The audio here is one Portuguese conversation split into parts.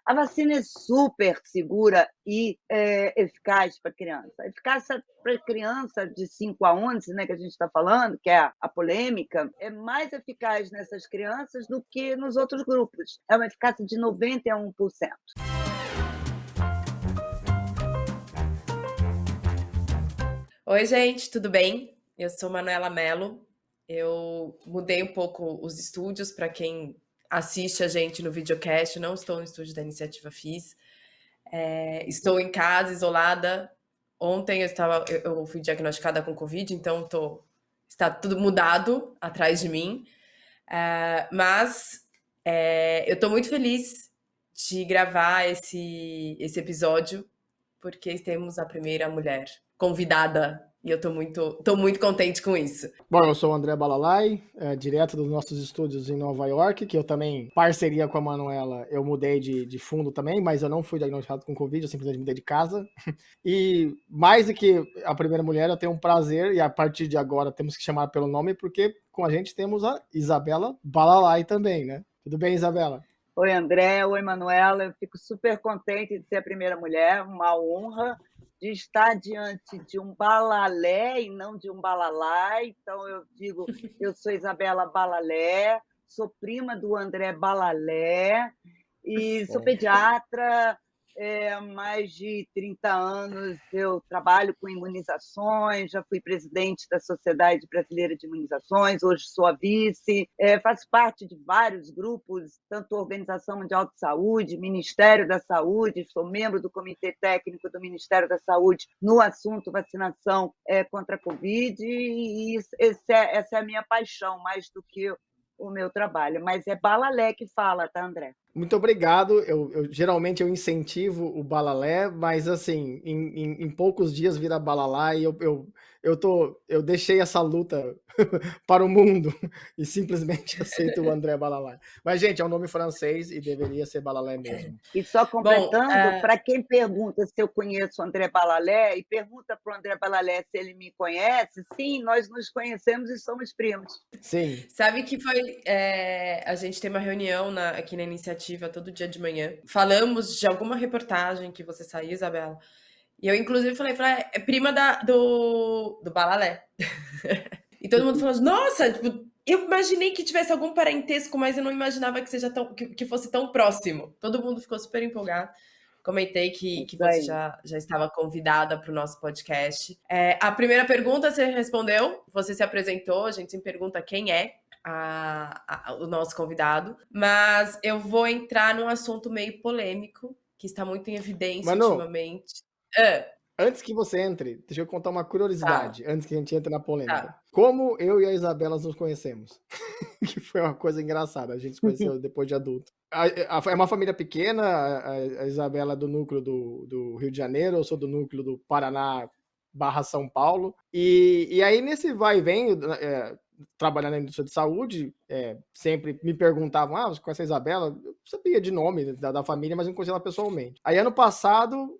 A vacina é super segura e eficaz para criança. A eficácia para criança de 5 a 11, né, que a gente está falando, que é a polêmica, é mais eficaz nessas crianças do que nos outros grupos. É uma eficácia de 91%. Oi, gente, tudo bem? Eu sou Manuela Mello. Eu mudei um pouco os estúdios para quem assiste a gente no videocast. Não estou no estúdio da Iniciativa FIS. Estou em casa, isolada. Ontem eu fui diagnosticada com Covid, então está tudo mudado atrás de mim. Mas eu estou muito feliz de gravar esse episódio, porque temos a primeira mulher convidada e eu tô muito contente com isso. Bom, eu sou o André Balalai, direto dos nossos estúdios em Nova York, que eu também, parceria com a Manuela, eu mudei de fundo também, mas eu não fui diagnosticado com Covid, eu simplesmente mudei de casa. E mais do que a primeira mulher, eu tenho um prazer, e a partir de agora temos que chamar pelo nome, porque com a gente temos a Isabela Balalai também, né? Tudo bem, Isabela? Oi, André. Oi, Manuela. Eu fico super contente de ser a primeira mulher, uma honra de estar diante de um balalé e não de um balalá. Então, eu digo, eu sou Isabela Balalé, sou prima do André Balalé e sou pediatra. Há mais de 30 anos eu trabalho com imunizações, já fui presidente da Sociedade Brasileira de Imunizações, hoje sou a vice, faço parte de vários grupos, tanto a Organização Mundial de Saúde, Ministério da Saúde, sou membro do Comitê Técnico do Ministério da Saúde no assunto vacinação contra a Covid, e essa é a minha paixão, mais do que o meu trabalho. Mas é Balalé que fala, tá, André? Muito obrigado. Geralmente eu incentivo o balalé, mas assim, em poucos dias vira balalá e eu deixei essa luta para o mundo e simplesmente aceito o André Balalé. Mas, gente, é um nome francês e deveria ser Balalé mesmo. E só completando, para quem pergunta se eu conheço o André Balalé e pergunta para o André Balalé se ele me conhece, sim, nós nos conhecemos e somos primos. Sim. Sabe que a gente tem uma reunião aqui na Iniciativa todo dia de manhã. Falamos de alguma reportagem que você saiu, Isabela. E eu, inclusive, falei, é prima do Balalé. E todo mundo falou, nossa, tipo, eu imaginei que tivesse algum parentesco, mas eu não imaginava que fosse tão próximo. Todo mundo ficou super empolgado. Comentei que você já estava convidada para o nosso podcast. A primeira pergunta você respondeu, você se apresentou, a gente sempre pergunta quem é o nosso convidado, mas eu vou entrar num assunto meio polêmico, que está muito em evidência ultimamente. Antes que você entre, deixa eu contar uma curiosidade, antes que a gente entre na polêmica. Como eu e a Isabela nos conhecemos? Que foi uma coisa engraçada, a gente se conheceu depois de adulto. É uma família pequena, a Isabela é do núcleo do Rio de Janeiro, eu sou do núcleo do Paraná / São Paulo, e aí nesse vai e vem, trabalhando na indústria de saúde, sempre me perguntavam, você conhece a Isabela? Eu sabia de nome da família, mas não conhecia ela pessoalmente. Aí ano passado,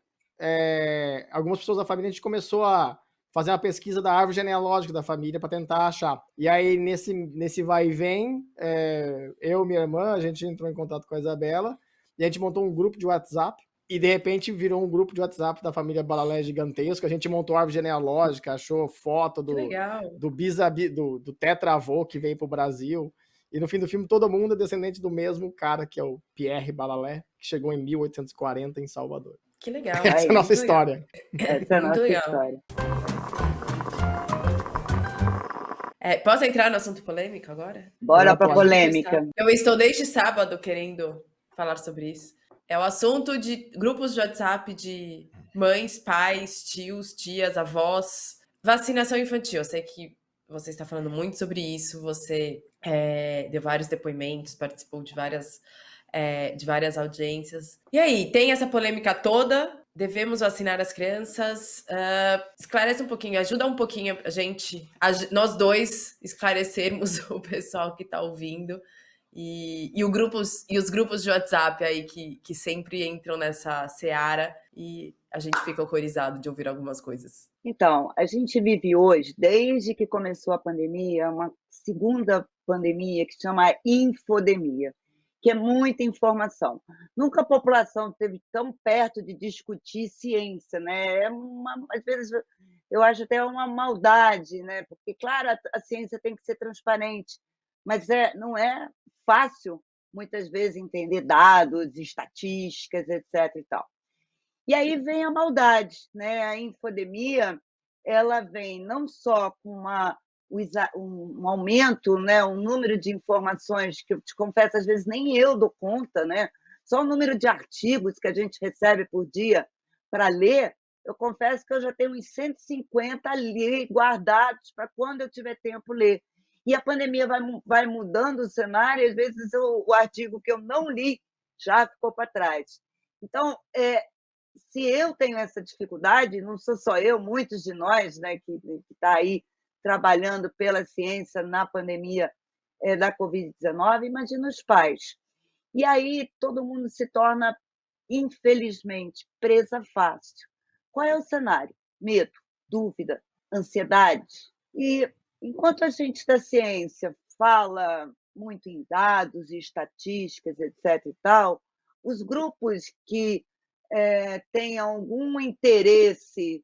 algumas pessoas da família, a gente começou a fazer uma pesquisa da árvore genealógica da família para tentar achar. E aí, nesse vai e vem, eu e minha irmã, a gente entrou em contato com a Isabela e a gente montou um grupo de WhatsApp e, de repente, virou um grupo de WhatsApp da família Balalé gigantesco. A gente montou a árvore genealógica, achou foto do tetravô que veio para o Brasil. E no fim do filme, todo mundo é descendente do mesmo cara, que é o Pierre Balalé, que chegou em 1840 em Salvador. Que legal. Essa é a nossa história. Essa é a nossa história. Posso entrar no assunto polêmico agora? Bora para polêmica. Eu estou desde sábado querendo falar sobre isso. É o assunto de grupos de WhatsApp de mães, pais, tios, tias, avós. Vacinação infantil. Eu sei que você está falando muito sobre isso. Você deu vários depoimentos, participou de várias audiências. E aí, tem essa polêmica toda? Devemos vacinar as crianças? Esclarece um pouquinho, ajuda um pouquinho a gente, nós dois, esclarecermos o pessoal que está ouvindo e os grupos de WhatsApp aí que sempre entram nessa seara e a gente fica horrorizado de ouvir algumas coisas. Então, a gente vive hoje, desde que começou a pandemia, uma segunda pandemia que se chama infodemia. que é muita informação. Nunca a população esteve tão perto de discutir ciência, né? Às vezes, eu acho até uma maldade, né? Porque, claro, a ciência tem que ser transparente, mas não é fácil, muitas vezes, entender dados, estatísticas, etc. E tal. E aí vem a maldade, né? A infodemia, ela vem não só com um aumento, né? Um número de informações que eu te confesso, às vezes nem eu dou conta, né? Só o número de artigos que a gente recebe por dia para ler, eu confesso que eu já tenho uns 150 ali guardados para quando eu tiver tempo ler. E a pandemia vai mudando o cenário, e às vezes o artigo que eu não li já ficou para trás. Então, se eu tenho essa dificuldade, não sou só eu, muitos de nós, né, que está aí trabalhando pela ciência na pandemia da Covid-19, imagina os pais. E aí todo mundo se torna, infelizmente, presa fácil. Qual é o cenário? Medo, dúvida, ansiedade. E enquanto a gente da ciência fala muito em dados e estatísticas, etc. e tal, os grupos que têm algum interesse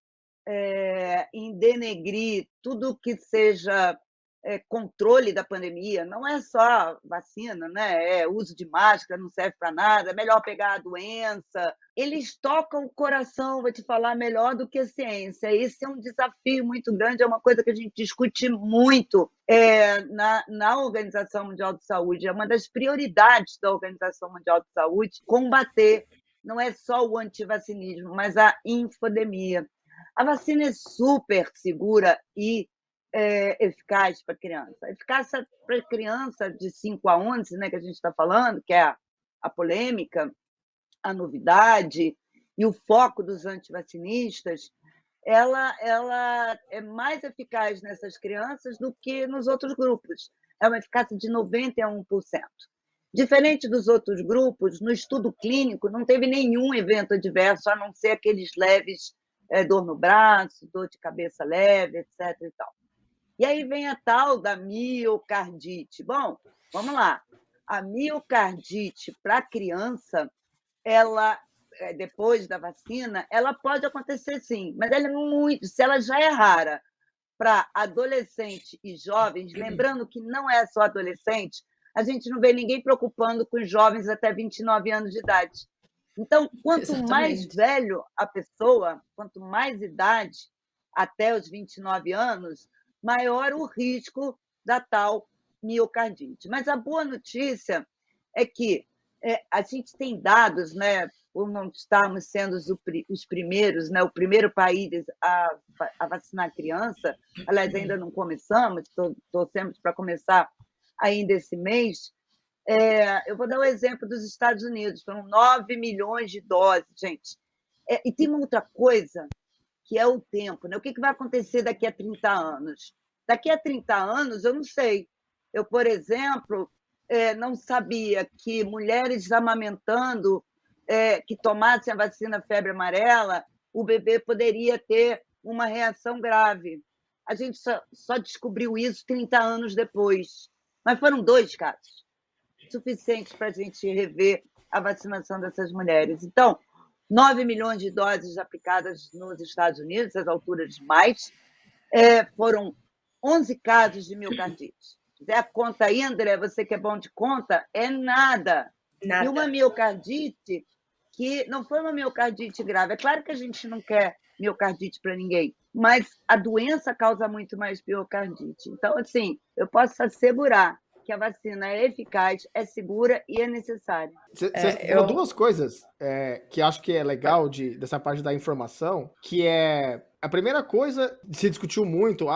em denegrir tudo que seja controle da pandemia, não é só vacina, né? Uso de máscara não serve para nada, é melhor pegar a doença. Eles tocam o coração, vou te falar, melhor do que a ciência. Esse é um desafio muito grande, é uma coisa que a gente discute muito na Organização Mundial de Saúde. É uma das prioridades da Organização Mundial de Saúde combater, não é só o antivacinismo, mas a infodemia. A vacina é super segura e eficaz para a criança. A eficácia para a criança de 5 a 11, né, que a gente está falando, que é a polêmica, a novidade e o foco dos antivacinistas, ela é mais eficaz nessas crianças do que nos outros grupos. É uma eficácia de 91%. Diferente dos outros grupos, no estudo clínico não teve nenhum evento adverso, a não ser aqueles leves, dor no braço, dor de cabeça leve, etc. E tal. E aí vem a tal da miocardite. Bom, vamos lá. A miocardite para a criança, ela, depois da vacina, ela pode acontecer sim, mas ela se ela já é rara para adolescente e jovens, lembrando que não é só adolescente, a gente não vê ninguém preocupando com os jovens até 29 anos de idade. Então, quanto mais velho a pessoa, quanto mais idade, até os 29 anos, maior o risco da tal miocardite. Mas a boa notícia é que a gente tem dados, né, por não estarmos sendo os primeiros, né, o primeiro país a vacinar a criança, aliás, ainda não começamos, torcemos para começar ainda esse mês. Eu vou dar o exemplo dos Estados Unidos, foram 9 milhões de doses, gente. E tem uma outra coisa, que é o tempo, né? O que vai acontecer daqui a 30 anos? Daqui a 30 anos, eu não sei. Eu, por exemplo, não sabia que mulheres amamentando que tomassem a vacina febre amarela, o bebê poderia ter uma reação grave. A gente só descobriu isso 30 anos depois. Mas foram 2 casos suficientes para a gente rever a vacinação dessas mulheres. Então, 9 milhões de doses aplicadas nos Estados Unidos, às alturas mais, foram 11 casos de miocardite. Fizer a conta aí, André, você que é bom de conta, é nada. E uma miocardite que não foi uma miocardite grave. É claro que a gente não quer miocardite para ninguém, mas a doença causa muito mais miocardite. Então, assim, eu posso assegurar que a vacina é eficaz, é segura e é necessária. Você falou 2 coisas que acho que é legal dessa parte da informação, que é... A primeira coisa, se discutiu muito,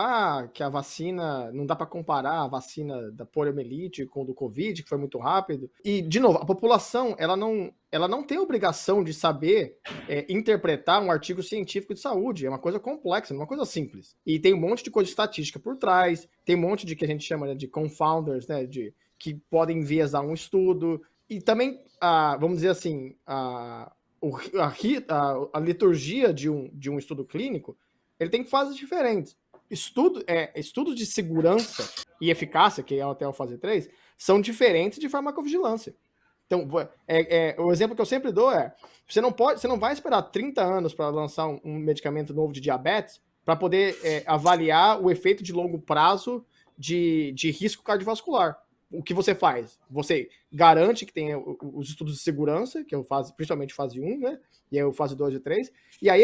que a vacina, não dá para comparar a vacina da poliomielite com do Covid, que foi muito rápido. E, de novo, a população, ela não tem obrigação de saber interpretar um artigo científico de saúde. É uma coisa complexa, não é uma coisa simples. E tem um monte de coisa estatística por trás, tem um monte de que a gente chama de confounders, né, que podem enviesar um estudo. E também, vamos dizer assim, a liturgia de um estudo clínico, ele tem fases diferentes. Estudos de segurança e eficácia, que é até o fase 3, são diferentes de farmacovigilância. Então, o exemplo que eu sempre dou é, você não vai esperar 30 anos para lançar um medicamento novo de diabetes para poder avaliar o efeito de longo prazo de risco cardiovascular. O que você faz? Você garante que tem os estudos de segurança, que é principalmente fase 1, né? E aí o fase 2 e 3. E aí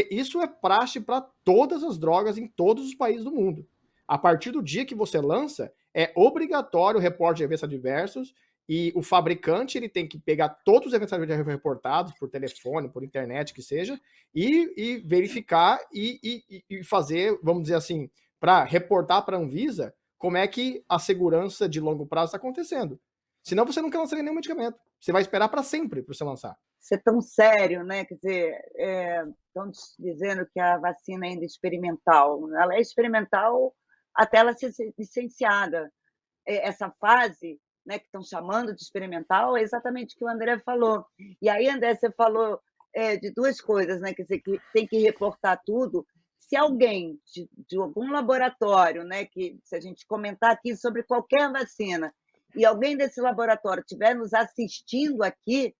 isso é praxe para todas as drogas em todos os países do mundo. A partir do dia que você lança, é obrigatório o reporte de eventos adversos, e o fabricante ele tem que pegar todos os eventos adversos reportados por telefone, por internet, que seja, e verificar e fazer, vamos dizer assim, para reportar para a Anvisa como é que a segurança de longo prazo está acontecendo. Senão você nunca lançaria nenhum medicamento. Você vai esperar para sempre para você lançar. Ser tão sério, né? Quer dizer, estão dizendo que a vacina ainda é experimental. Ela é experimental até ela ser licenciada. Essa fase, né, que estão chamando de experimental, é exatamente o que o André falou. E aí, André, você falou de duas coisas, né? Quer dizer, que tem que reportar tudo. Se alguém de algum laboratório, né, que se a gente comentar aqui sobre qualquer vacina, e alguém desse laboratório estiver nos assistindo aqui,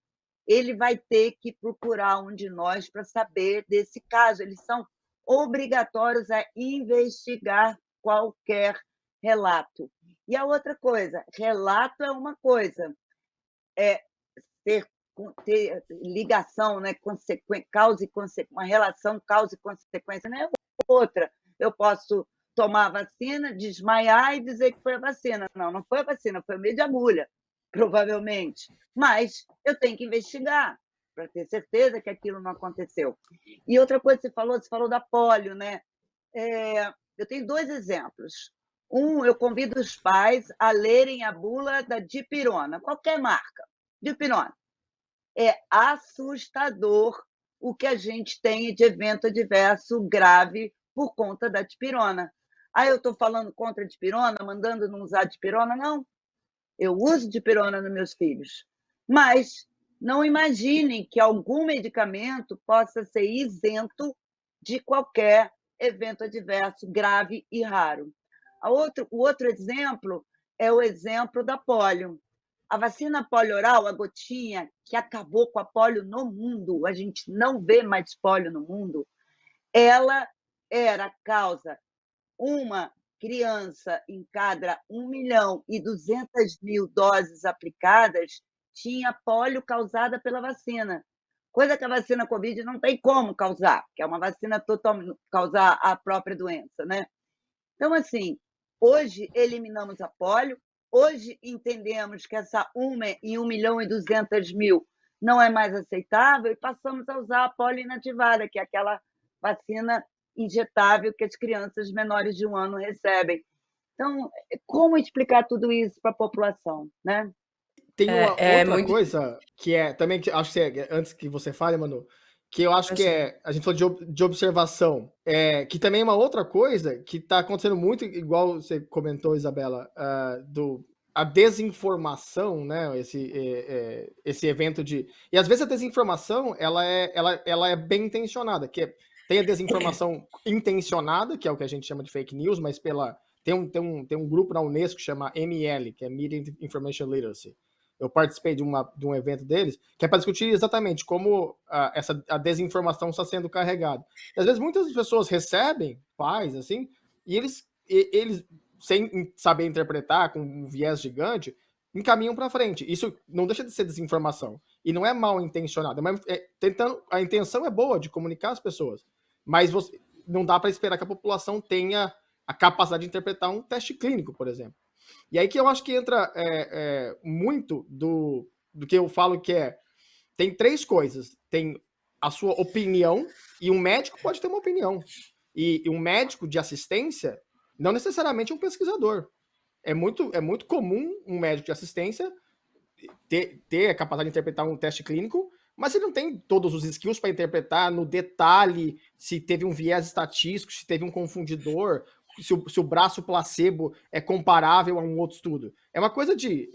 ele vai ter que procurar um de nós para saber desse caso. Eles são obrigatórios a investigar qualquer relato. E a outra coisa, relato é uma coisa, ter ligação, né, causa e consequência, uma relação causa e consequência, não é outra. Eu posso tomar a vacina, desmaiar e dizer que foi a vacina. Não foi a vacina, foi o meio de agulha, provavelmente. Mas eu tenho que investigar para ter certeza que aquilo não aconteceu. E outra coisa que você falou da polio, né? Eu tenho 2 exemplos. Eu convido os pais a lerem a bula da dipirona, qualquer marca, dipirona. É assustador o que a gente tem de evento adverso grave por conta da dipirona. Eu estou falando contra a dipirona, mandando não usar dipirona? Não. Eu uso dipirona nos meus filhos. Mas não imaginem que algum medicamento possa ser isento de qualquer evento adverso grave e raro. O outro exemplo é o exemplo da polio. A vacina polio oral, a gotinha, que acabou com a polio no mundo, a gente não vê mais polio no mundo, ela era causa uma criança em cada 1.200.000 doses aplicadas tinha polio causada pela vacina. Coisa que a vacina Covid não tem como causar, que é uma vacina totalmente causar a própria doença, né? Então, assim, hoje eliminamos a polio, hoje entendemos que essa 1 em 1.200.000 não é mais aceitável e passamos a usar a polio inativada, que é aquela vacina injetável que as crianças menores de 1 ano recebem. Então, como explicar tudo isso para a população, né? Tem uma outra coisa que também, que acho que antes que você fale, Manu, que eu acho que a gente falou de observação, que também é uma outra coisa que está acontecendo muito, igual você comentou, Isabela, a desinformação, né, esse evento de... E às vezes a desinformação, ela é bem intencionada, tem a desinformação intencionada, que é o que a gente chama de fake news, mas tem um grupo na Unesco que chama ML, que é Media Information Literacy. Eu participei de um evento deles, que é para discutir exatamente como a desinformação está sendo carregada. E, às vezes, muitas pessoas recebem, pais, assim, e eles sem saber interpretar, com um viés gigante, encaminham para frente. Isso não deixa de ser desinformação. E não é mal intencionado. A intenção é boa de comunicar às pessoas, mas não dá para esperar que a população tenha a capacidade de interpretar um teste clínico, por exemplo. E aí que eu acho que entra muito do que eu falo tem 3 coisas. Tem a sua opinião, e um médico pode ter uma opinião. E um médico de assistência não necessariamente é um pesquisador. É muito comum um médico de assistência ter a capacidade de interpretar um teste clínico, mas ele não tem todos os skills para interpretar no detalhe se teve um viés estatístico, se teve um confundidor, se o braço placebo é comparável a um outro estudo. É uma coisa de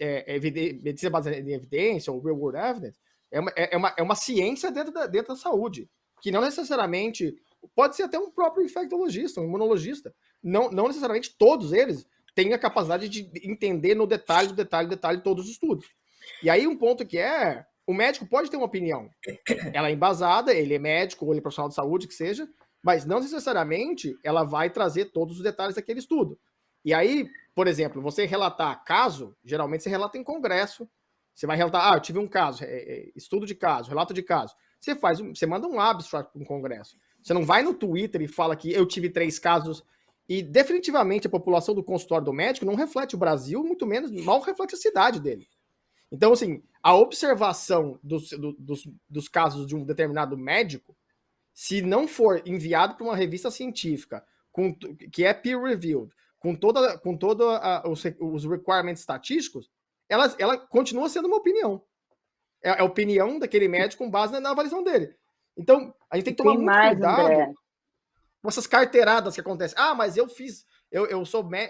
medicina baseada em evidência, ou real world evidence, é uma ciência dentro da saúde, que não necessariamente, pode ser até um próprio infectologista, um imunologista, não necessariamente todos eles têm a capacidade de entender no detalhe todos os estudos. E aí um ponto que o médico pode ter uma opinião. Ela é embasada, ele é médico, ou ele é profissional de saúde, que seja, mas não necessariamente ela vai trazer todos os detalhes daquele estudo. E aí, por exemplo, você relatar caso, geralmente você relata em congresso, você vai relatar, eu tive um caso, estudo de caso, relato de caso. Você manda um abstract para um congresso. Você não vai no Twitter e fala que eu tive 3 casos. E definitivamente a população do consultório do médico não reflete o Brasil, muito menos, mal reflete a cidade dele. Então, assim, a observação dos casos de um determinado médico, se não for enviado para uma revista científica, que é peer-reviewed, com todo os requirements estatísticos, ela continua sendo uma opinião. É a opinião daquele médico com base na avaliação dele. Então, a gente tem que tomar muito cuidado com essas carteiradas que acontecem. Mas eu fiz...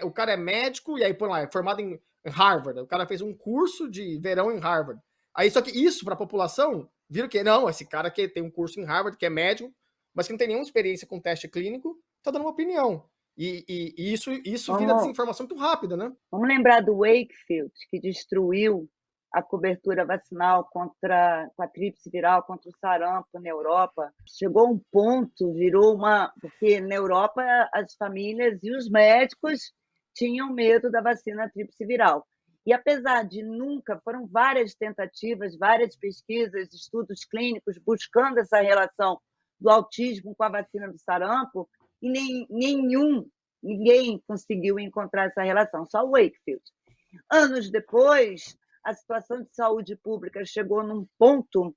o cara é médico, e aí põe lá, é formado em Harvard. O cara fez um curso de verão em Harvard. Aí, só que isso, para a população, vira que não, esse cara que tem um curso em Harvard, que é médico, mas que não tem nenhuma experiência com teste clínico, tá dando uma opinião. E isso vira desinformação muito rápida, né? Vamos lembrar do Wakefield, que destruiu a cobertura vacinal com a tríplice viral, contra o sarampo na Europa. Chegou um ponto, porque na Europa as famílias e os médicos tinham medo da vacina tríplice viral. E apesar de foram várias tentativas, várias pesquisas, estudos clínicos buscando essa relação do autismo com a vacina do sarampo, e ninguém conseguiu encontrar essa relação, só o Wakefield. Anos depois, a situação de saúde pública chegou num ponto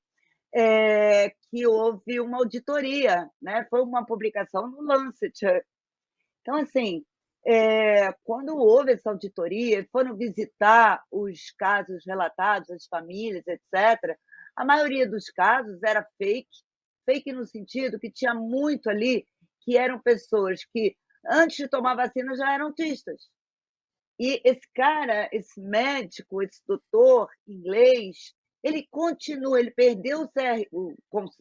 que houve uma auditoria, né? Foi uma publicação no Lancet. Então, assim, quando houve essa auditoria, foram visitar os casos relatados, as famílias, etc., a maioria dos casos era fake no sentido que tinha muito ali que eram pessoas que, antes de tomar vacina, já eram autistas. E esse médico, esse doutor inglês, ele continua, ele perdeu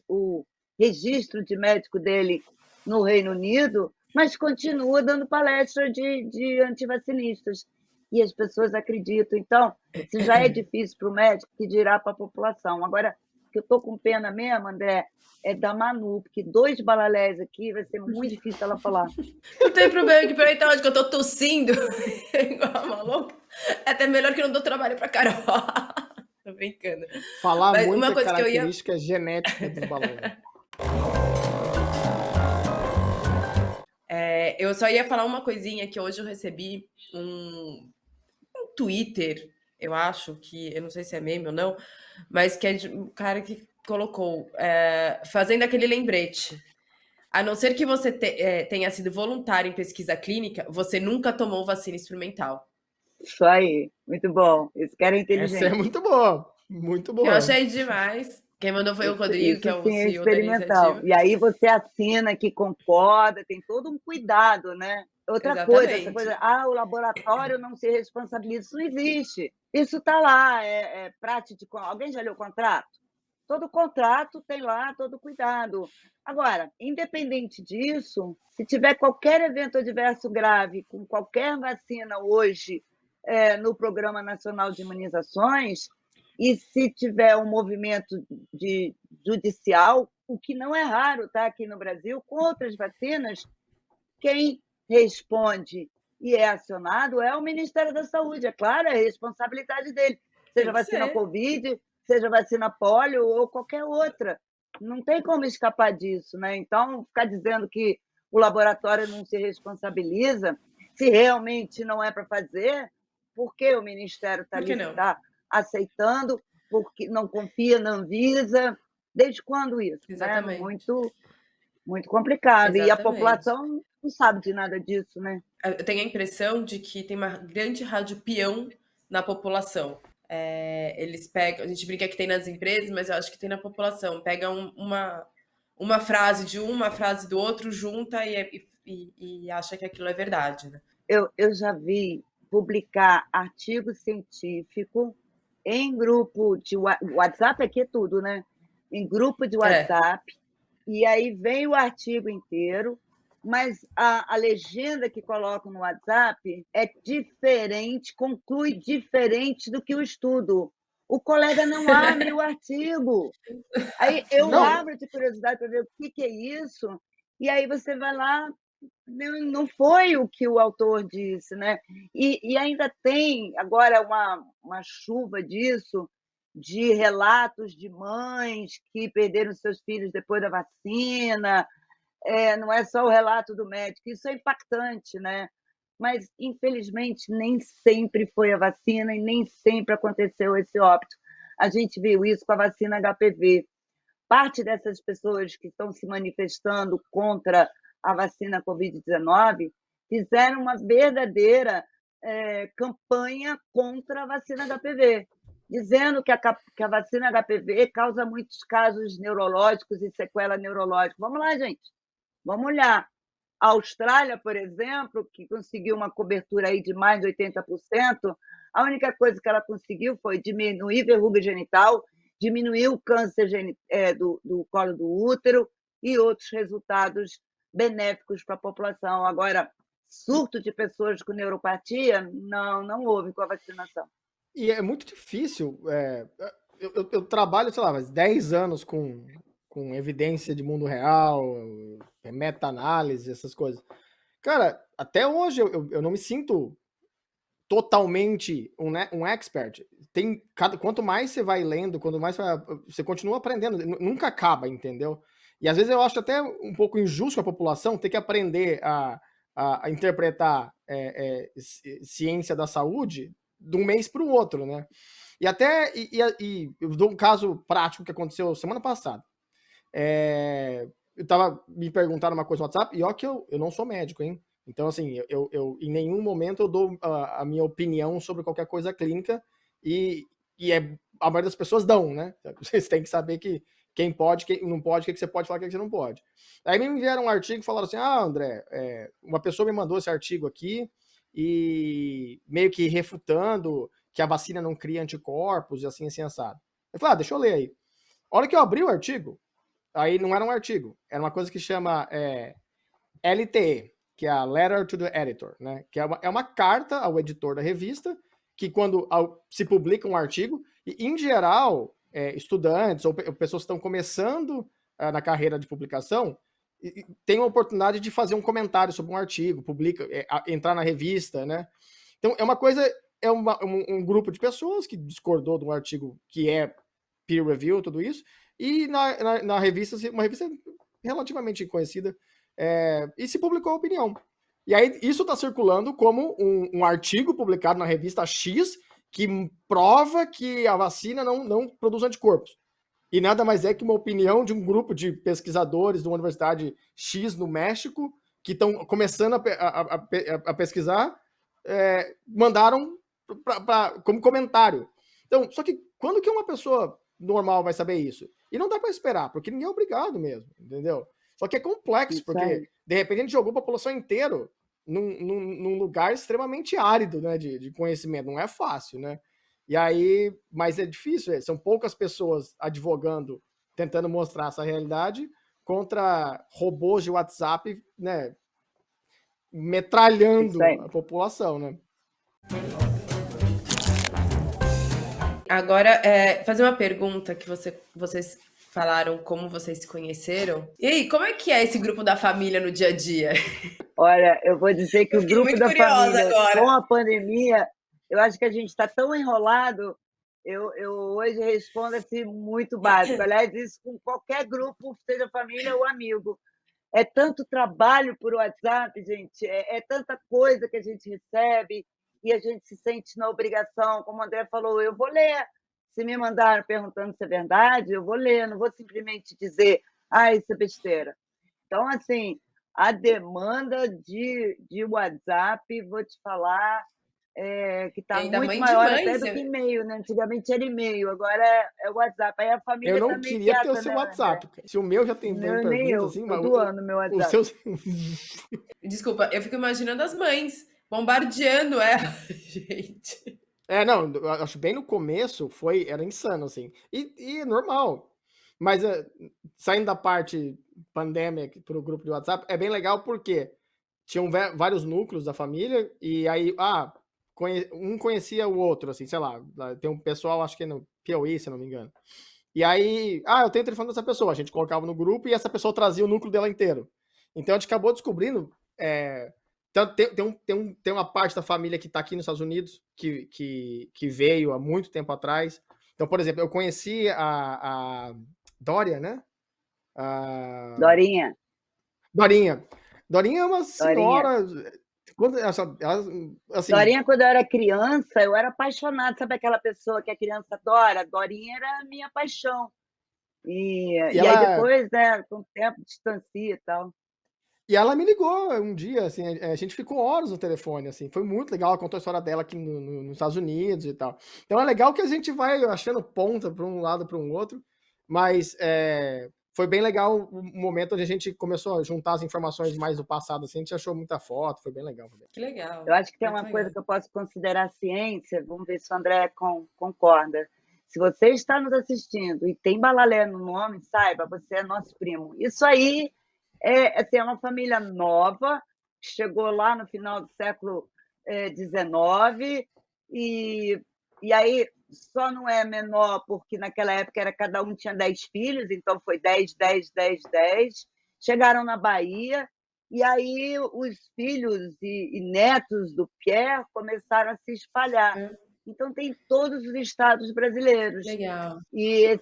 o registro de médico dele no Reino Unido, mas continua dando palestra de antivacinistas. E as pessoas acreditam. Então, se já é difícil para o médico, que dirá para a população. Agora, o que eu estou com pena mesmo, André, é da Manu, porque 2 balalés aqui vai ser muito difícil ela falar. Não tem problema, que peraí, tá onde que eu tô tossindo, igual a maluca. É até melhor que eu não dou trabalho pra Carol. Tô brincando. Falar mas muito uma coisa característica genética dos balões. Eu só ia falar uma coisinha que hoje eu recebi um Twitter, eu acho que, eu não sei se é meme ou não, mas que é de um cara que colocou, fazendo aquele lembrete. A não ser que você tenha sido voluntário em pesquisa clínica, você nunca tomou vacina experimental. Isso aí, muito bom. Esse cara é inteligente. Essa é muito boa, muito boa. Eu achei demais. Quem mandou foi o Rodrigo, que é o CEO da iniciativa. E aí você assina que concorda, tem todo um cuidado, né? Outra coisa, essa coisa, o laboratório não se responsabiliza, isso não existe. Isso está lá, prático. Alguém já leu o contrato? Todo contrato tem lá todo cuidado. Agora, independente disso, se tiver qualquer evento adverso grave com qualquer vacina hoje no Programa Nacional de Imunizações, e se tiver um movimento judicial, o que não é raro, tá, aqui no Brasil, com outras vacinas, quem responde e é acionado é o Ministério da Saúde. É claro, é a responsabilidade dele. Seja vacina Covid, seja vacina polio ou qualquer outra. Não tem como escapar disso, né? Então, ficar dizendo que o laboratório não se responsabiliza, se realmente não é para fazer, por que o Ministério está aceitando, porque não confia na Anvisa? Desde quando isso? Exatamente. Né? Muito, muito complicado. Exatamente. E a população não sabe de nada disso, né? Eu tenho a impressão de que tem uma grande rádio peão na população. Eles pegam, a gente brinca que tem nas empresas, mas eu acho que tem na população. Pega uma frase de uma frase do outro, junta e acha que aquilo é verdade. Né? Eu já vi publicar artigo científico em grupo de WhatsApp, aqui é tudo, né? Em grupo de WhatsApp, e aí vem o artigo inteiro, mas a legenda que colocam no WhatsApp é diferente, conclui diferente do que o estudo. O colega não abre o artigo. Aí eu Não, abro de curiosidade para ver o que é isso, e aí você vai lá, não foi o que o autor disse, né? E ainda tem agora uma chuva disso, de relatos de mães que perderam seus filhos depois da vacina, não é só o relato do médico, isso é impactante, né? Mas, infelizmente, nem sempre foi a vacina e nem sempre aconteceu esse óbito. A gente viu isso com a vacina HPV. Parte dessas pessoas que estão se manifestando contra a vacina Covid-19 fizeram uma verdadeira campanha contra a vacina HPV, dizendo que a vacina HPV causa muitos casos neurológicos e sequela neurológica. Vamos lá, gente, vamos olhar. A Austrália, por exemplo, que conseguiu uma cobertura aí de mais de 80%, a única coisa que ela conseguiu foi diminuir verruga genital, diminuir o câncer do colo do útero e outros resultados benéficos para a população. Agora, surto de pessoas com neuropatia, não houve com a vacinação. e é muito difícil. Eu trabalho, sei lá, mais 10 anos com evidência de mundo real, meta-análise, essas coisas. Cara, até hoje eu não me sinto totalmente um expert. Quanto mais você vai lendo, quanto mais você continua aprendendo, nunca acaba, entendeu? E às vezes eu acho até um pouco injusto com a população ter que aprender a interpretar ciência da saúde de um mês para o outro, né? E até eu dou um caso prático que aconteceu semana passada. Eu tava me perguntando uma coisa no WhatsApp, e ó que eu não sou médico, hein? Então, assim, eu em nenhum momento eu dou a minha opinião sobre qualquer coisa clínica, e a maioria das pessoas dão, né? Vocês têm que saber que quem pode, quem não pode, o que você pode falar, o que você não pode. Aí me enviaram um artigo e falaram assim, André, uma pessoa me mandou esse artigo aqui, e meio que refutando que a vacina não cria anticorpos, e assim assado. Eu falei, deixa eu ler aí. A hora que eu abri o artigo, aí não era um artigo, era uma coisa que chama LTE, que é a Letter to the Editor, né? Que é uma carta ao editor da revista, que quando se publica um artigo, e em geral, estudantes ou pessoas que estão começando na carreira de publicação, têm a oportunidade de fazer um comentário sobre um artigo, entrar na revista, né? Então, é uma coisa, um grupo de pessoas que discordou de um artigo que é peer review, tudo isso, e na revista, uma revista relativamente conhecida, e se publicou a opinião. E aí isso está circulando como um artigo publicado na revista X que prova que a vacina não produz anticorpos. E nada mais é que uma opinião de um grupo de pesquisadores de uma universidade X no México que estão começando a pesquisar, mandaram como comentário. Então, só que quando que uma pessoa normal vai saber isso? E não dá para esperar, porque ninguém é obrigado mesmo, entendeu? Só que é complexo, porque de repente a gente jogou a população inteira num lugar extremamente árido, né, de conhecimento. Não é fácil, né? E aí, mas é difícil, são poucas pessoas advogando, tentando mostrar essa realidade, contra robôs de WhatsApp, né, metralhando a população, né? Agora, fazer uma pergunta que vocês falaram como vocês se conheceram. E aí, como é que é esse grupo da família no dia a dia? Olha, eu vou dizer que o grupo da família, agora. com a pandemia, eu acho que a gente está tão enrolado, eu hoje respondo assim muito básico. Aliás, isso com qualquer grupo, seja família ou amigo. É tanto trabalho por WhatsApp, gente, é tanta coisa que a gente recebe e a gente se sente na obrigação. Como o André falou, eu vou ler. Se me mandaram perguntando se é verdade, eu vou ler, não vou simplesmente dizer, isso é besteira. Então, assim, a demanda de WhatsApp, vou te falar, que está muito maior até do que e-mail, né? Antigamente era e-mail, agora é WhatsApp. Aí a família eu não também queria quieta, ter o seu né, WhatsApp. André? Se o meu já tem perguntas assim, tô doando meu WhatsApp. Desculpa, eu fico imaginando as mães bombardeando ela, gente. Não, eu acho bem no começo era insano, assim. E é normal. Mas saindo da parte pandêmica para o grupo de WhatsApp, é bem legal porque tinham vários núcleos da família, e aí, um conhecia o outro, assim, sei lá, tem um pessoal, acho que é no Piauí, se eu não me engano. E aí, eu tenho o telefone dessa pessoa, a gente colocava no grupo e essa pessoa trazia o núcleo dela inteiro. Então a gente acabou descobrindo, tem uma parte da família que está aqui nos Estados Unidos, que veio há muito tempo atrás. Então, por exemplo, eu conheci a Dória, né? Dorinha. Dorinha é uma senhora. Assim, Dorinha, quando eu era criança, eu era apaixonada. Sabe aquela pessoa que a criança adora? Dorinha era a minha paixão. E aí depois, né, com o tempo, distancia e tal. E ela me ligou um dia, assim, a gente ficou horas no telefone, assim, foi muito legal, ela contou a história dela aqui nos Estados Unidos e tal. Então é legal que a gente vai achando ponta para um lado, para um outro, mas foi bem legal o momento onde a gente começou a juntar as informações mais do passado, assim, a gente achou muita foto, foi bem legal. Que legal. Eu acho que tem uma coisa que eu posso considerar ciência, vamos ver se o André concorda. Se você está nos assistindo e tem Balalé no nome, saiba, você é nosso primo. Isso aí é uma família nova, que chegou lá no final do século XIX, e aí só não é menor porque naquela época cada um tinha 10 filhos, então foi 10, 10, 10, 10. Chegaram na Bahia, e aí os filhos e netos do Pierre começaram a se espalhar. Então tem todos os estados brasileiros. Legal. E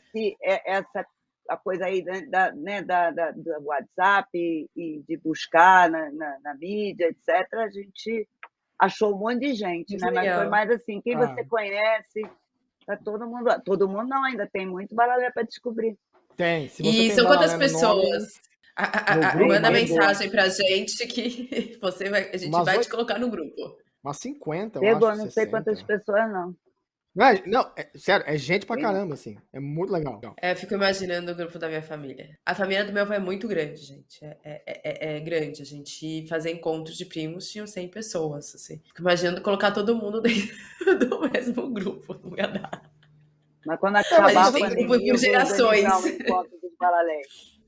a coisa aí do WhatsApp e de buscar na mídia, etc., a gente achou um monte de gente, né? Mas foi mais assim, quem você conhece, tá todo mundo não, ainda tem muito Balalé para descobrir. Tem. Se você E tem são quantas Balalé no pessoas? nome, Manda mensagem pra gente que a gente vai te colocar no grupo. Umas 50, Pegou, eu acho. não sei quantas pessoas, não. Não, sério, é gente pra caramba, assim. É muito legal. Eu fico imaginando o grupo da minha família. A família do meu avô é muito grande, gente. É grande. A gente fazia encontros de primos, tinham 100 pessoas, assim. Fico imaginando colocar todo mundo dentro do mesmo grupo. Não ia dar. Mas quando acabar a gente tem grupo por gerações. Um encontro dos Balalés.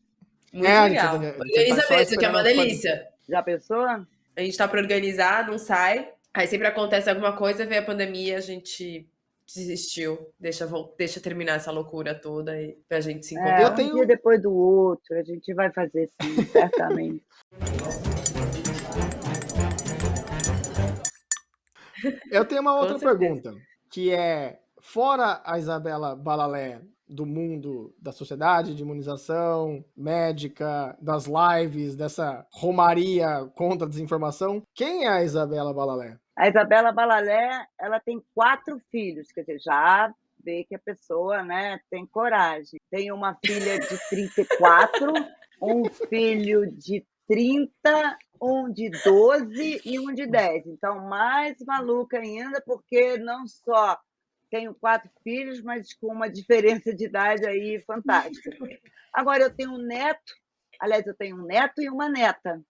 Muito legal. Organiza mesmo, que é uma delícia. Já pensou? A gente tá pra organizar, não sai. Aí sempre acontece alguma coisa, vem a pandemia, a gente desistiu. Deixa terminar essa loucura toda e pra gente se encontrar. Um dia depois do outro, a gente vai fazer sim, certamente. Eu tenho uma outra pergunta, que é, fora a Isabela Balalé do mundo da sociedade, de imunização, médica, das lives, dessa romaria contra a desinformação, quem é a Isabela Balalé? A Isabela Balalé, ela tem 4 filhos, quer dizer, já vê que a pessoa, né, tem coragem. Tem uma filha de 34, um filho de 30, um de 12 e um de 10. Então, mais maluca ainda, porque não só tenho 4 filhos, mas com uma diferença de idade aí fantástica. Agora, eu tenho um neto, aliás, eu tenho um neto e uma neta.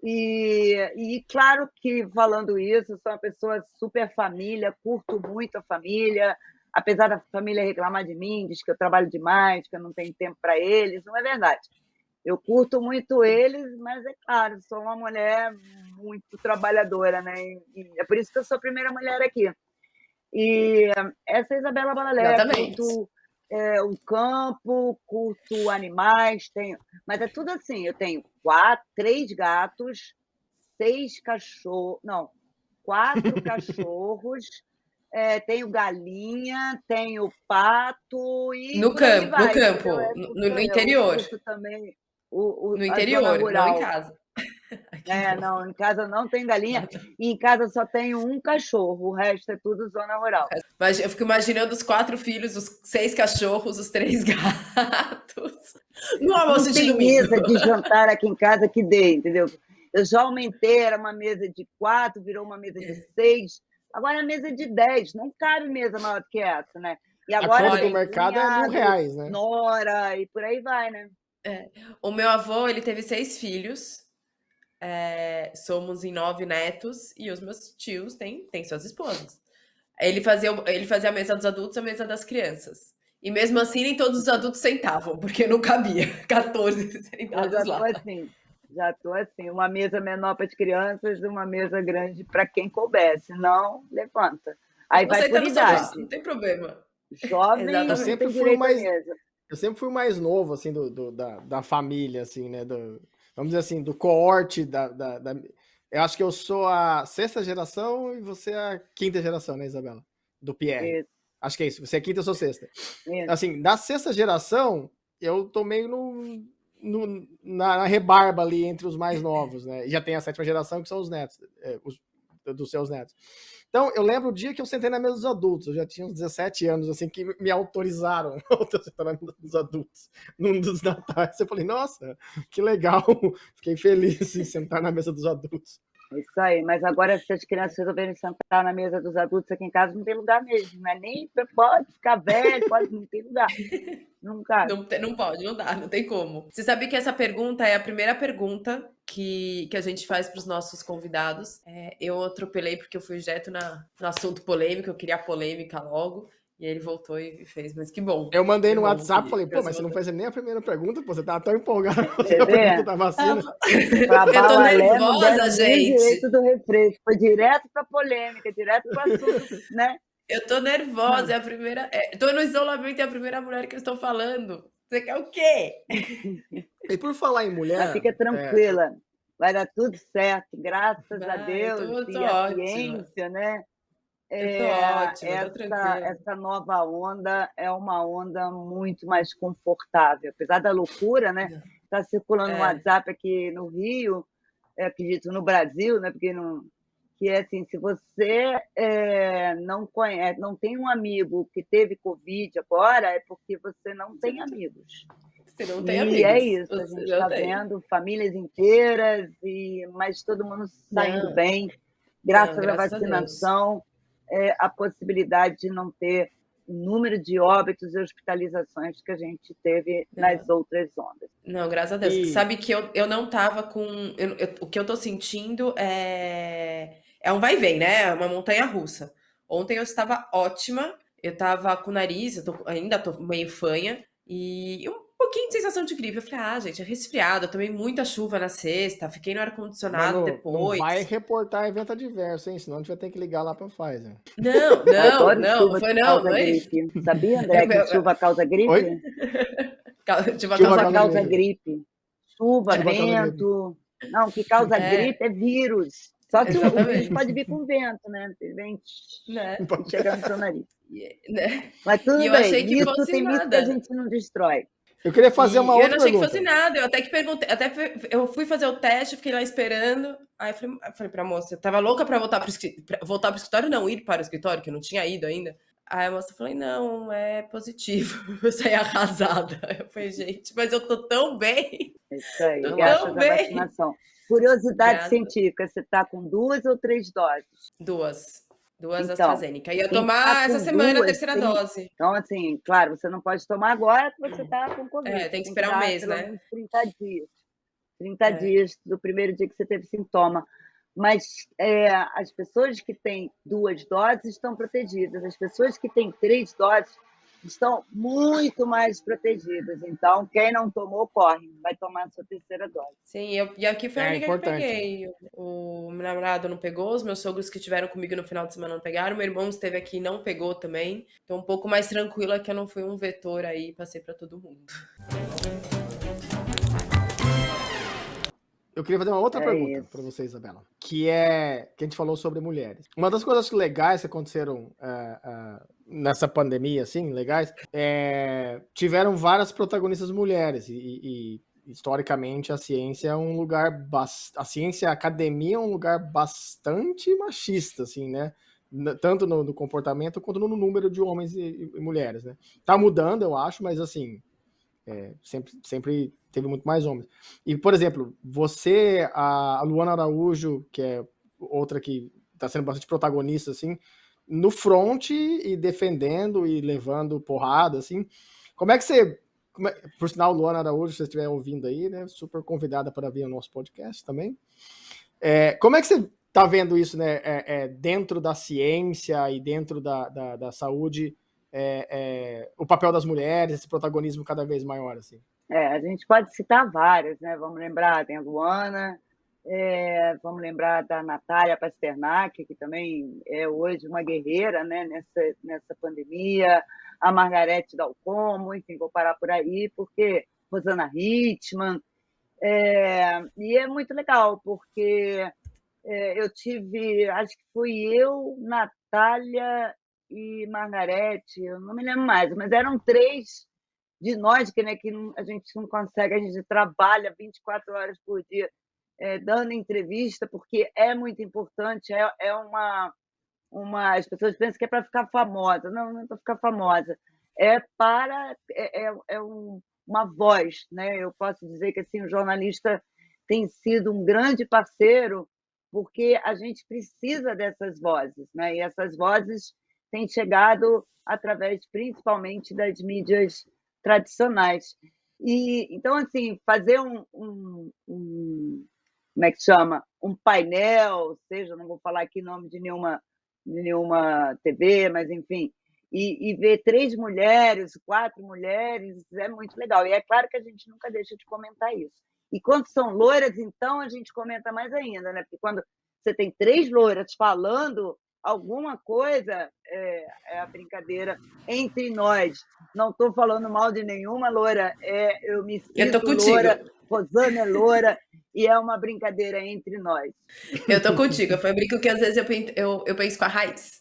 E claro que, falando isso, eu sou uma pessoa super família, curto muito a família, apesar da família reclamar de mim, diz que eu trabalho demais, que eu não tenho tempo para eles, não é verdade. Eu curto muito eles, mas é claro, sou uma mulher muito trabalhadora, né? E é por isso que eu sou a primeira mulher aqui. E essa é a Isabela Balalé, curto o campo, curto animais, mas é tudo assim, eu tenho 3 gatos, 6 cachorros, não, 4 cachorros, tenho galinha, tenho pato e no campo, no interior. Também no interior, não em casa. Não, em casa não tem galinha e em casa só tenho um cachorro, o resto é tudo zona rural. Mas eu fico imaginando os 4 filhos, os 6 cachorros, os 3 gatos. No almoço de domingo. Não tem mesa de jantar aqui em casa que dê, entendeu? Eu já aumentei, era uma mesa de 4, virou uma mesa de 6, agora é mesa de 10, não cabe mesa maior do que essa, né? E agora o mercado é R$1.000, né? Nora, e por aí vai, né? O meu avô, ele teve 6 filhos, somos em 9 netos, e os meus tios têm suas esposas. Ele fazia a mesa dos adultos e a mesa das crianças. E mesmo assim, nem todos os adultos sentavam, porque não cabia 14 sentados lá. Assim. Já estou assim, uma mesa menor para as crianças e uma mesa grande para quem couber, senão levanta. Aí Você vai por senta no sofá, idade. não tem problema. Jovem Eu não Exatamente. tem sempre fui o direito à mais, mesa. eu sempre fui o mais novo, assim, da família, assim, né? Vamos dizer assim, do coorte eu acho que eu sou a 6ª geração e você é a 5ª geração, né, Isabela? Do Pierre. Isso, Acho que é isso. Você é 5ª, eu sou 6ª. isso. Assim, da 6ª geração, eu tô meio na rebarba ali entre os mais novos, né? E já tem a 7ª geração, que são os netos, dos seus netos. Então, eu lembro o dia que eu sentei na mesa dos adultos. Eu já tinha uns 17 anos, assim, que me autorizaram a sentar na mesa dos adultos num dos natais. Eu falei, nossa, que legal. Fiquei feliz em sentar na mesa dos adultos. Isso aí, mas agora se as crianças resolverem sentar na mesa dos adultos aqui em casa, não tem lugar mesmo, não é nem pode ficar velho, não tem lugar. Não cabe. Não pode, não dá, não tem como. Você sabe que essa pergunta é a primeira pergunta que a gente faz para os nossos convidados. Eu atropelei porque eu fui direto no assunto polêmico, eu queria a polêmica logo. E aí ele voltou e fez, mas que bom. Eu mandei no bom WhatsApp e falei, pô, mas você não fez nem a primeira pergunta, pô, você tava tão empolgado com a pergunta da vacina. Pra Eu tô Balalé não nervosa, deram nem gente. direito do refresco, foi direto pra polêmica, direto pro assunto, né? Eu tô nervosa, é a primeira. Tô no isolamento, é a primeira mulher que eu estou falando. Você quer o quê? E por falar em mulher. Mas fica tranquila, vai dar tudo certo, graças a Deus Eu tô e a ótima. ciência, né? Eu tô ótima, tô tranquila. Essa nova onda é uma onda muito mais confortável, apesar da loucura, né? Está circulando no WhatsApp aqui no Rio, acredito no Brasil, né? Porque não, que é assim, se você não conhece, não tem um amigo que teve Covid agora, é porque você não tem amigos. Você não tem E amigos. é isso, a gente está vendo famílias inteiras, mas todo mundo saindo bem, graças à vacinação, a possibilidade de não ter o número de óbitos e hospitalizações que a gente teve nas outras ondas. Não, graças a Deus. Sabe que eu não tava com... o que eu tô sentindo é um vai e vem, né? É uma montanha russa. Ontem eu estava ótima, eu tava com o nariz, ainda tô meio fanha, e um pouquinho de sensação de gripe. Eu falei, gente, é resfriado, eu tomei muita chuva na sexta, fiquei no ar-condicionado depois. Não vai reportar evento adverso, hein? Senão a gente vai ter que ligar lá pra Pfizer. Não, foi não. Gripe. Sabia, André, que chuva causa gripe? Oi? Chuva causa gripe. Chuva, vento. Não, o que causa gripe é vírus. Só que o vírus pode vir com vento, né? Vem chegando no seu nariz. Mas tudo bem, mito tem mito que a gente não destrói. Eu queria fazer uma outra pergunta. Eu não achei que fosse nada, eu até que perguntei, eu fui fazer o teste, fiquei lá esperando, aí eu falei pra moça, eu tava louca pra voltar pro escritório, não, ir para o escritório, que eu não tinha ido ainda. Aí a moça falou, não, é positivo. Eu saí arrasada. Eu falei, gente, mas eu tô tão bem. Isso aí, graças à vacinação. Curiosidade científica, você tá com 2 ou 3 doses? 2 AstraZeneca. Ia tomar essa semana a terceira dose. Então, assim, claro, você não pode tomar agora que você tá com Covid. Tem que esperar um mês, né? Pelo menos 30 dias. 30 dias do primeiro dia que você teve sintoma. Mas as pessoas que têm 2 doses estão protegidas. As pessoas que têm 3 doses estão muito mais protegidas. Então, quem não tomou, corre. Vai tomar a sua terceira dose. Sim, e aqui foi a única que peguei. O meu namorado não pegou, os meus sogros que estiveram comigo no final de semana não pegaram, meu irmão esteve aqui e não pegou também. Então, um pouco mais tranquila que eu não fui um vetor aí, passei para todo mundo. Eu queria fazer uma outra pergunta para você, Isabela, que a gente falou sobre mulheres. Uma das coisas legais que aconteceram nessa pandemia, assim, legais, tiveram várias protagonistas mulheres e historicamente a ciência é um lugar a academia é um lugar bastante machista, assim, né? Tanto no comportamento quanto no número de homens e mulheres, né? Tá mudando, eu acho, mas assim, sempre teve muito mais homens. E, por exemplo, você, a Luana Araújo, que é outra que está sendo bastante protagonista, assim, no front e defendendo e levando porrada, assim, como é que você... por sinal, Luana Araújo, se você estiver ouvindo aí, né, super convidada para vir ao nosso podcast também. Como é que você está vendo isso, né, dentro da ciência e dentro da saúde, o papel das mulheres, esse protagonismo cada vez maior, assim? A gente pode citar várias, né? Vamos lembrar, tem a Luana, vamos lembrar da Natália Pasternak, que também é hoje uma guerreira, né, nessa pandemia, a Margarete Dal Como, enfim, vou parar por aí, porque Rosana Hitman, e é muito legal, porque eu tive, acho que fui eu, Natália e Margarete, eu não me lembro mais, mas eram três de nós, que, né, a gente não consegue, a gente trabalha 24 horas por dia dando entrevista, porque é muito importante, as pessoas pensam que é para ficar famosa, não é para ficar famosa, uma voz, né? Eu posso dizer que assim, o jornalista tem sido um grande parceiro, porque a gente precisa dessas vozes, né? E essas vozes têm chegado através, principalmente, das mídias tradicionais. E então, assim, fazer como é que chama? Um painel, seja, não vou falar aqui nome de nenhuma TV, mas enfim, e ver 3 mulheres, 4 mulheres, é muito legal. E é claro que a gente nunca deixa de comentar isso. E quando são loiras, então a gente comenta mais ainda, né? Porque quando você tem 3 loiras falando alguma coisa, é a brincadeira entre nós. Não estou falando mal de nenhuma loira, eu me Eu tô sinto contigo. loira, Rosana é loira, e é uma brincadeira entre nós. Eu tô contigo. Eu brinco que às vezes eu penso com a raiz.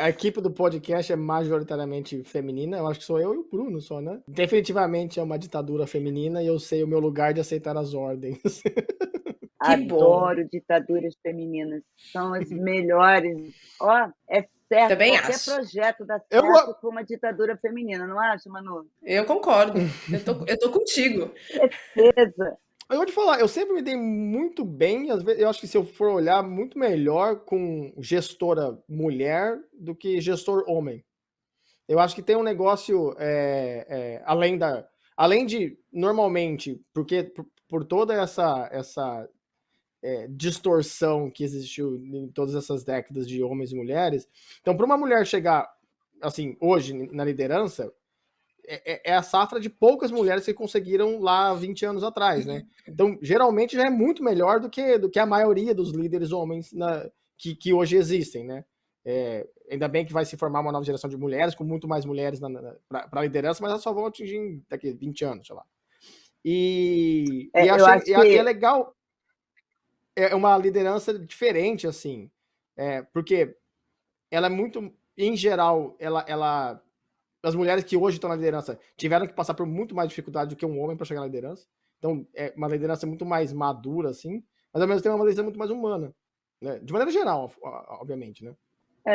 A equipe do podcast é majoritariamente feminina. Eu acho que sou eu e o Bruno só, né? Definitivamente é uma ditadura feminina e eu sei o meu lugar de aceitar as ordens. Que bom. Adoro ditaduras femininas. São as melhores. Ó, é certo. Também Qualquer acho. projeto dá Eu, certo com uma ditadura feminina, não acha, Manu? Eu concordo. Eu tô contigo. Certeza. eu vou te falar, eu sempre me dei muito bem. Às vezes, eu acho que se eu for olhar, muito melhor com gestora mulher do que gestor homem. Eu acho que tem um negócio além de normalmente, porque por toda essa distorção que existiu em todas essas décadas de homens e mulheres. Então, para uma mulher chegar, assim, hoje na liderança, é a safra de poucas mulheres que conseguiram lá 20 anos atrás, né? Então, geralmente já é muito melhor do que a maioria dos líderes homens que hoje existem, né? Ainda bem que vai se formar uma nova geração de mulheres, com muito mais mulheres para a liderança, mas elas só vão atingir daqui a 20 anos, sei lá. E Eu acho é que legal, é uma liderança diferente, assim, porque ela é muito, em geral, as mulheres que hoje estão na liderança tiveram que passar por muito mais dificuldade do que um homem para chegar na liderança. Então, é uma liderança muito mais madura, assim, mas ao mesmo tempo é uma liderança muito mais humana, né? De maneira geral, obviamente, né?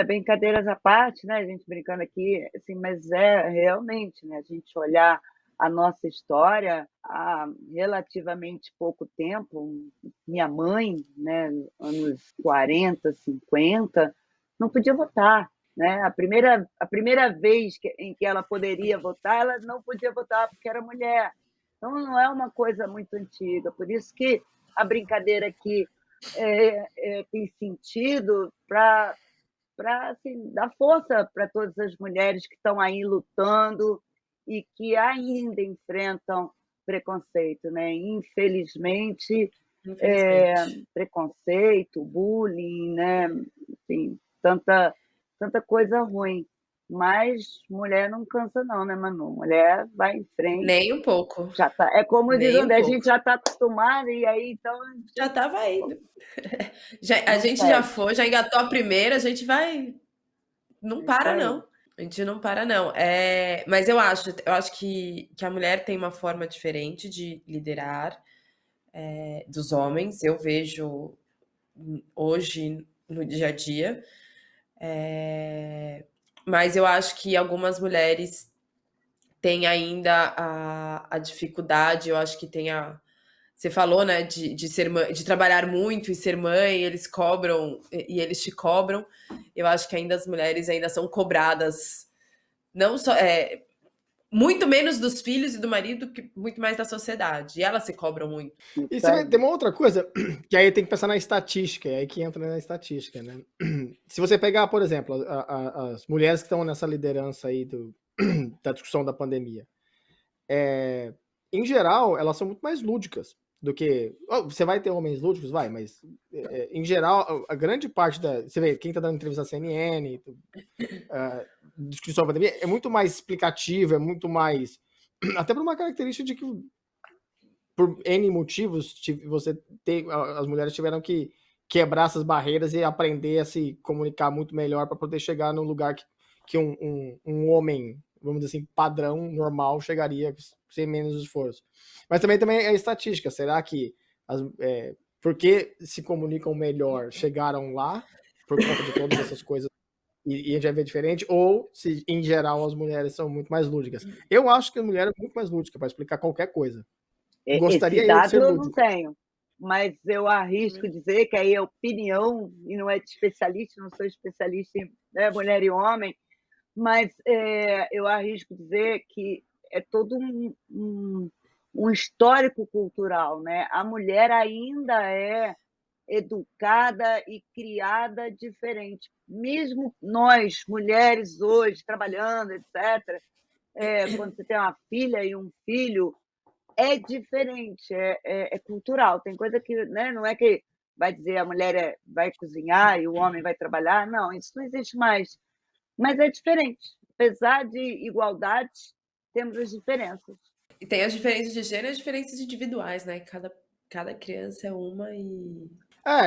brincadeiras à parte, né? A gente brincando aqui, assim, mas é realmente, né? A gente olhar a nossa história há relativamente pouco tempo, minha mãe, né, anos 40, 50, não podia votar, né? A primeira vez em que ela poderia votar, ela não podia votar porque era mulher. Então não é uma coisa muito antiga, por isso que a brincadeira aqui tem sentido para assim, dar força para todas as mulheres que estão aí lutando e que ainda enfrentam preconceito, né? Infelizmente, Infelizmente. preconceito, bullying, né? Enfim, tanta coisa ruim. Mas mulher não cansa não, né, Manu? Mulher vai em frente. Nem um pouco. Já tá. É como diz Nem um André, a pouco. gente já está acostumado e aí então Já tava indo. A não gente já perde. foi, já engatou a primeira, a gente vai. Não É isso para, aí. não. A gente não para, não. Mas eu acho que a mulher tem uma forma diferente de liderar dos homens. Eu vejo hoje no dia a dia. Mas eu acho que algumas mulheres têm ainda a dificuldade, eu acho que tem a. Você falou, né, de ser mãe, de trabalhar muito e ser mãe, eles cobram e eles te cobram. Eu acho que ainda as mulheres ainda são cobradas, não só muito menos dos filhos e do marido, que muito mais da sociedade. E elas se cobram muito. E Isso você vê, aí. tem uma outra coisa que aí tem que pensar na estatística, é aí que entra na estatística, né? Se você pegar, por exemplo, as mulheres que estão nessa liderança aí da discussão da pandemia, em geral, elas são muito mais lúdicas do que... Você vai ter homens lúdicos? Vai, mas em geral, a grande parte da... Você vê, quem tá dando entrevista à CNN, discussão da pandemia, é muito mais explicativo, é muito mais... Até por uma característica de que, por N motivos, as mulheres tiveram que quebrar essas barreiras e aprender a se comunicar muito melhor para poder chegar no lugar que um homem, vamos dizer assim, padrão, normal, chegaria sem menos esforço. Mas também é estatística. Será que porque se comunicam melhor, chegaram lá por conta de todas essas coisas e a gente vai ver diferente? Ou se, em geral, as mulheres são muito mais lúdicas? Eu acho que a mulher é muito mais lúdica para explicar qualquer coisa. Gostaria Esse eu de dado ser eu lúdico. não tenho, mas eu arrisco dizer que aí é opinião, e não é de especialista, não sou especialista em mulher e homem, mas eu arrisco dizer que é todo um histórico cultural, né? A mulher ainda é educada e criada diferente. Mesmo nós, mulheres, hoje, trabalhando, etc., quando você tem uma filha e um filho, é diferente, é cultural. Tem coisa que, né, não é que vai dizer a mulher vai cozinhar e o homem vai trabalhar, não, isso não existe mais. Mas é diferente. Apesar de igualdade, temos as diferenças. E tem as diferenças de gênero e as diferenças individuais, né? Cada criança é uma e...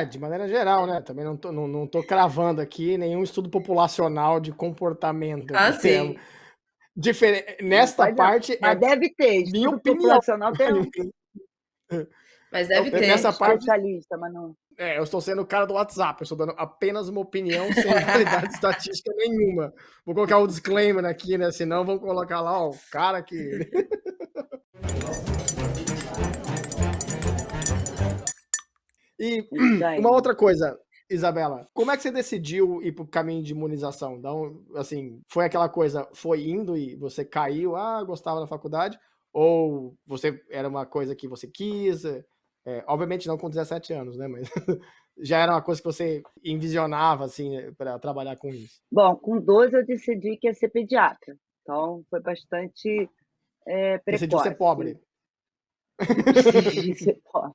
De maneira geral, né? Também não tô cravando aqui nenhum estudo populacional de comportamento. Sim. Nesta parte, mas deve ter. Minha Estudo opinião. populacional tem Mas deve ter. Nessa parte, especialista, mas não... eu estou sendo o cara do WhatsApp. Eu estou dando apenas uma opinião sem validade estatística nenhuma. Vou colocar o disclaimer aqui, né? Senão vão colocar lá, o cara que... E uma outra coisa, Isabela, como é que você decidiu ir para o caminho de imunização? Então, assim, foi aquela coisa, foi indo e você caiu, gostava da faculdade, ou você era uma coisa que você quis, obviamente não com 17 anos, né, mas já era uma coisa que você envisionava, assim, para trabalhar com isso? Bom, com 12 eu decidi que ia ser pediatra, então foi bastante precoce. Decidiu ser pobre. Decidi ser pobre.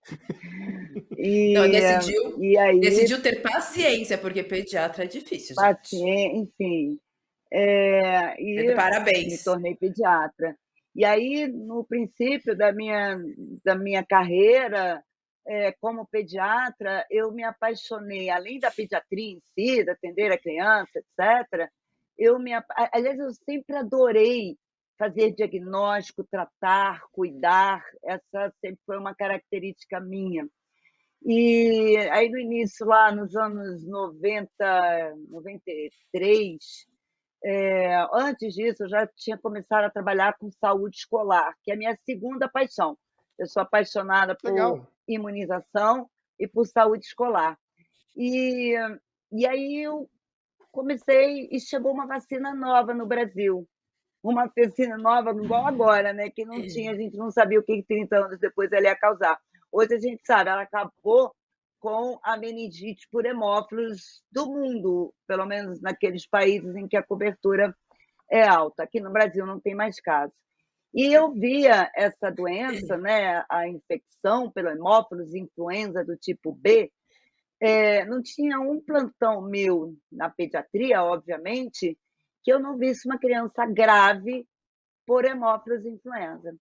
Decidiu ter paciência, porque pediatra é difícil, gente. Enfim. Parabéns. Me tornei pediatra. E aí, no princípio da minha carreira como pediatra, eu me apaixonei, além da pediatria em si, de atender a criança, etc., aliás, eu sempre adorei fazer diagnóstico, tratar, cuidar, essa sempre foi uma característica minha. E aí, no início, lá nos anos 90, 93, antes disso, eu já tinha começado a trabalhar com saúde escolar, que é a minha segunda paixão. Eu sou apaixonada por imunização e por saúde escolar. E aí eu comecei e chegou uma vacina nova no Brasil. Uma vacina nova, igual agora, né? Que não tinha, a gente não sabia o que 30 anos depois ela ia causar. Hoje a gente sabe, ela acabou com a meningite por hemófilos do mundo, pelo menos naqueles países em que a cobertura é alta. Aqui no Brasil não tem mais casos. E eu via essa doença, né, a infecção pelo hemófilos, influenza do tipo B, não tinha um plantão meu na pediatria, obviamente, que eu não visse uma criança grave por hemófilos influenza.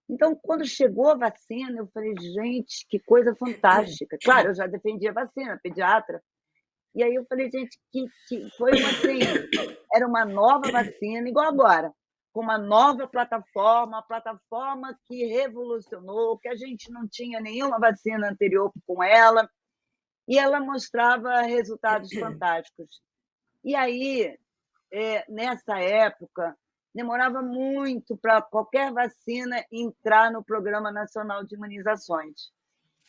Então, quando chegou a vacina, eu falei, gente, que coisa fantástica. Claro, eu já defendia a vacina, pediatra. E aí eu falei, gente, que foi assim, era uma nova vacina, igual agora, com uma nova plataforma, a plataforma que revolucionou, que a gente não tinha nenhuma vacina anterior com ela, e ela mostrava resultados fantásticos. E aí, nessa época, demorava muito para qualquer vacina entrar no Programa Nacional de Imunizações.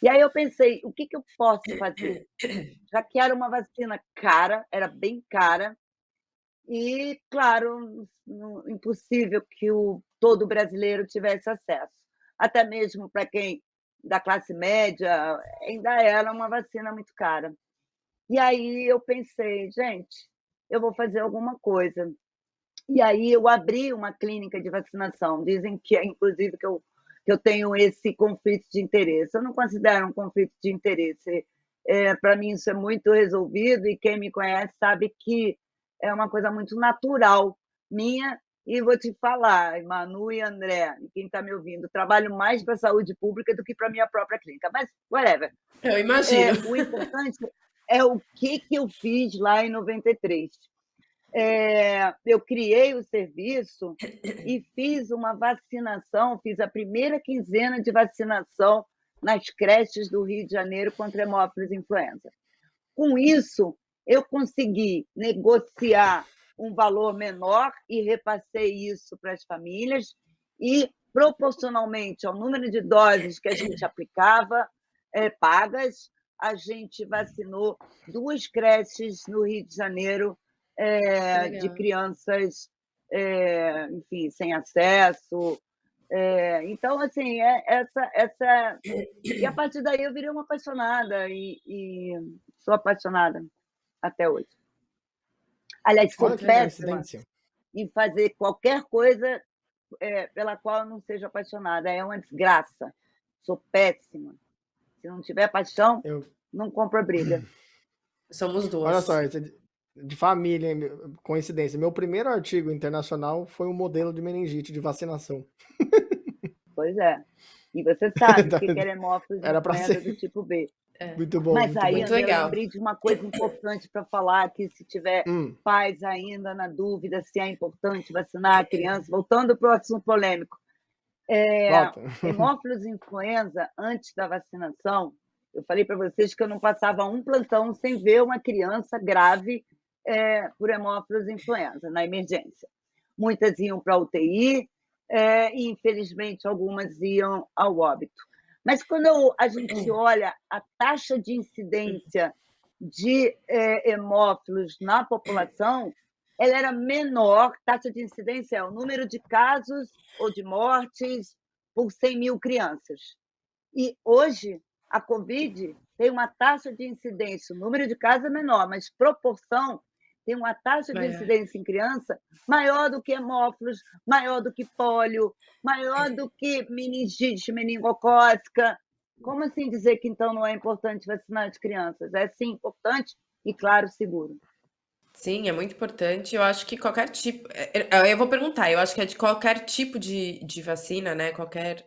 E aí eu pensei, o que eu posso fazer? Já que era uma vacina cara, era bem cara, e, claro, impossível que todo brasileiro tivesse acesso. Até mesmo para quem da classe média, ainda era uma vacina muito cara. E aí eu pensei, gente, eu vou fazer alguma coisa. E aí eu abri uma clínica de vacinação. Dizem que, inclusive, que eu tenho esse conflito de interesse. Eu não considero um conflito de interesse. Para mim, isso é muito resolvido, e quem me conhece sabe que é uma coisa muito natural minha. E vou te falar, Manu e André, e quem está me ouvindo, trabalho mais para a saúde pública do que para a minha própria clínica, mas whatever. Eu imagino. O importante é o que eu fiz lá em 93. Eu criei o serviço e fiz uma vacinação, fiz a primeira quinzena de vacinação nas creches do Rio de Janeiro contra hemófilos influenza. Com isso, eu consegui negociar um valor menor e repassei isso para as famílias, e proporcionalmente ao número de doses que a gente aplicava, pagas, a gente vacinou 2 creches no Rio de Janeiro, de crianças, enfim, sem acesso. Então, assim, essa... E a partir daí eu virei uma apaixonada, e sou apaixonada até hoje. Aliás, sou péssima em fazer qualquer coisa pela qual eu não seja apaixonada. É uma desgraça. Sou péssima. Se não tiver paixão, não compro a briga. Somos duas. Olha só, de família, coincidência. Meu primeiro artigo internacional foi um modelo de meningite de vacinação. Pois é. E você sabe o que era hemófilos influenza do tipo B. Muito bom. Mas muito aí, bom. André, eu lembrei de uma coisa importante para falar, que se tiver pais ainda na dúvida se é importante vacinar a criança, voltando para o assunto polêmico, hemófilos influenza, antes da vacinação, eu falei para vocês que eu não passava um plantão sem ver uma criança grave por hemófilos influenza, na emergência. Muitas iam para a UTI, e, infelizmente, algumas iam ao óbito. Mas quando a gente olha a taxa de incidência de hemófilos na população, ela era menor. Taxa de incidência é o número de casos ou de mortes por 100 mil crianças. E hoje a Covid tem uma taxa de incidência, o número de casos é menor, mas proporção tem uma taxa de incidência em criança maior do que hemófilos, maior do que pólio, maior do que meningite meningocócica. Como assim dizer que, então, não é importante vacinar as crianças? É, sim, importante e, claro, seguro. Sim, é muito importante. Eu acho que qualquer tipo... Eu vou perguntar, eu acho que é de qualquer tipo de vacina, né? Qualquer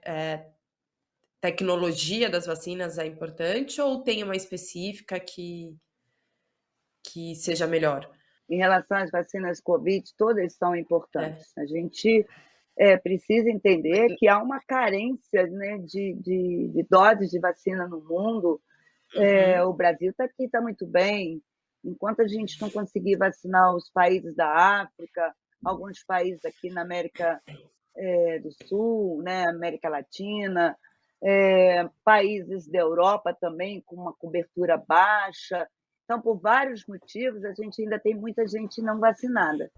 tecnologia das vacinas é importante, ou tem uma específica que seja melhor? Em relação às vacinas Covid, todas são importantes. A gente precisa entender que há uma carência, né, de doses de vacina no mundo. O Brasil está aqui, está muito bem. Enquanto a gente não conseguir vacinar os países da África, alguns países aqui na América do Sul, né, América Latina, países da Europa também com uma cobertura baixa. Então, por vários motivos, a gente ainda tem muita gente não vacinada.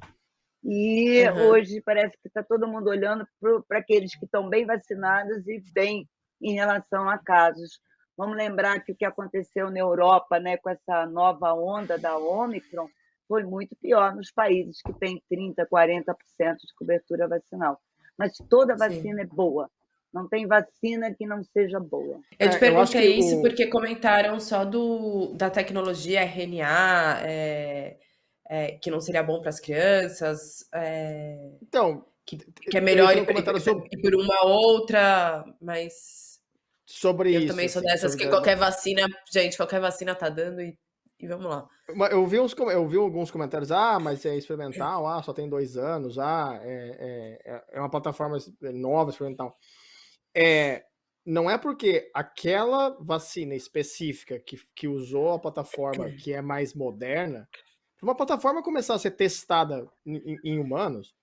E hoje parece que está todo mundo olhando para aqueles que estão bem vacinados e bem em relação a casos. Vamos lembrar que o que aconteceu na Europa, né, com essa nova onda da Ômicron, foi muito pior nos países que têm 30%, 40% de cobertura vacinal. Mas toda vacina é boa. Não tem vacina que não seja boa. Eu te perguntei isso porque comentaram só da tecnologia RNA, que não seria bom para as crianças. Então, que é melhor ir por uma outra, mas sobre eu também sou dessas que qualquer vacina tá dando e vamos lá. Eu vi alguns comentários, mas é experimental, só tem 2 anos, é uma plataforma nova, experimental. Não é porque aquela vacina específica que usou a plataforma que é mais moderna, para uma plataforma começar a ser testada em humanos,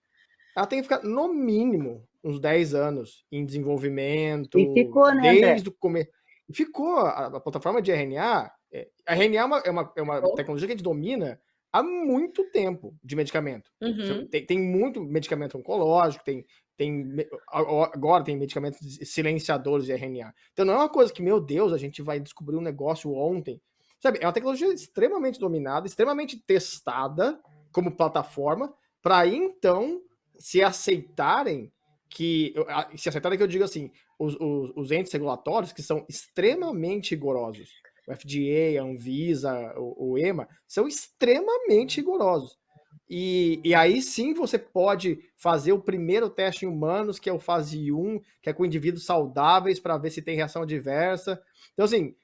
ela tem que ficar, no mínimo, uns 10 anos em desenvolvimento. E ficou, né, desde o começo. Ficou. A plataforma de RNA... A RNA é uma tecnologia que a gente domina há muito tempo de medicamento. Tem muito medicamento oncológico, agora tem medicamentos silenciadores de RNA. Então não é uma coisa que, meu Deus, a gente vai descobrir um negócio ontem. Sabe, é uma tecnologia extremamente dominada, extremamente testada como plataforma, para então se aceitarem que eu digo assim, os entes regulatórios que são extremamente rigorosos, o FDA, a Anvisa, o EMA, são extremamente rigorosos. E aí sim você pode fazer o primeiro teste em humanos, que é o fase 1, que é com indivíduos saudáveis, para ver se tem reação adversa. Então, assim,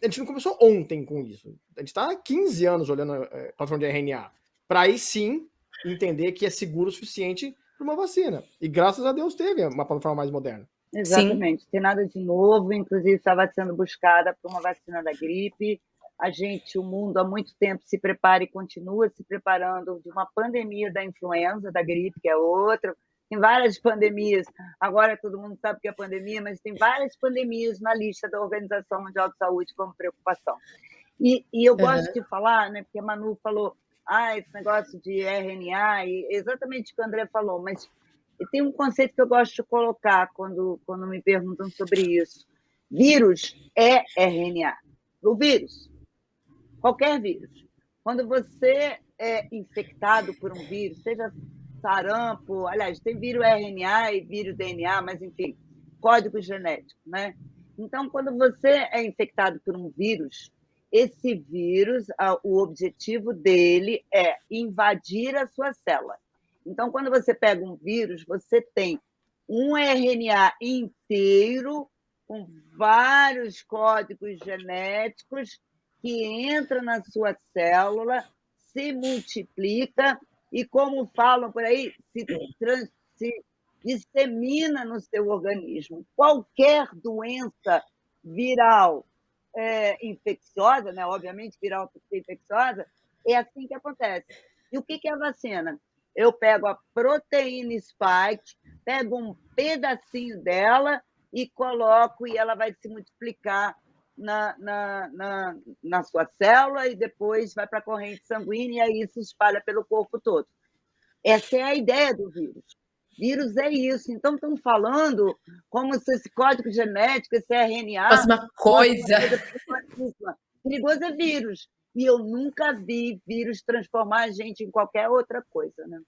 a gente não começou ontem com isso. A gente está há 15 anos olhando a plataforma de RNA, para aí sim entender que é seguro o suficiente para uma vacina. E graças a Deus teve uma plataforma mais moderna. Exatamente, sim. Tem nada de novo, inclusive estava sendo buscada para uma vacina da gripe. O mundo há muito tempo se prepara e continua se preparando de uma pandemia da influenza, da gripe, que é outra. Tem várias pandemias. Agora todo mundo sabe que é pandemia, mas tem várias pandemias na lista da Organização Mundial de Saúde como preocupação. E eu gosto de falar, né, porque a Manu falou, esse negócio de RNA, e exatamente o que o André falou, mas tem um conceito que eu gosto de colocar quando me perguntam sobre isso. Vírus é RNA. O vírus, qualquer vírus. Quando você é infectado por um vírus, seja sarampo, aliás, tem vírus RNA e vírus DNA, mas enfim, código genético, né? Então, quando você é infectado por um vírus, esse vírus, o objetivo dele é invadir a sua célula. Então, quando você pega um vírus, você tem um RNA inteiro com vários códigos genéticos que entra na sua célula, se multiplica e, como falam por aí, se dissemina no seu organismo. Qualquer doença viral infecciosa, né? Obviamente viral porque infecciosa, é assim que acontece. E o que é a vacina? Eu pego a proteína spike, pego um pedacinho dela e coloco, e ela vai se multiplicar na sua célula e depois vai para a corrente sanguínea e aí se espalha pelo corpo todo. Essa é a ideia do vírus. Vírus é isso. Então, estão falando como se esse código genético, esse RNA... Fosse uma coisa... Perigoso é vírus. E eu nunca vi vírus transformar a gente em qualquer outra coisa, né?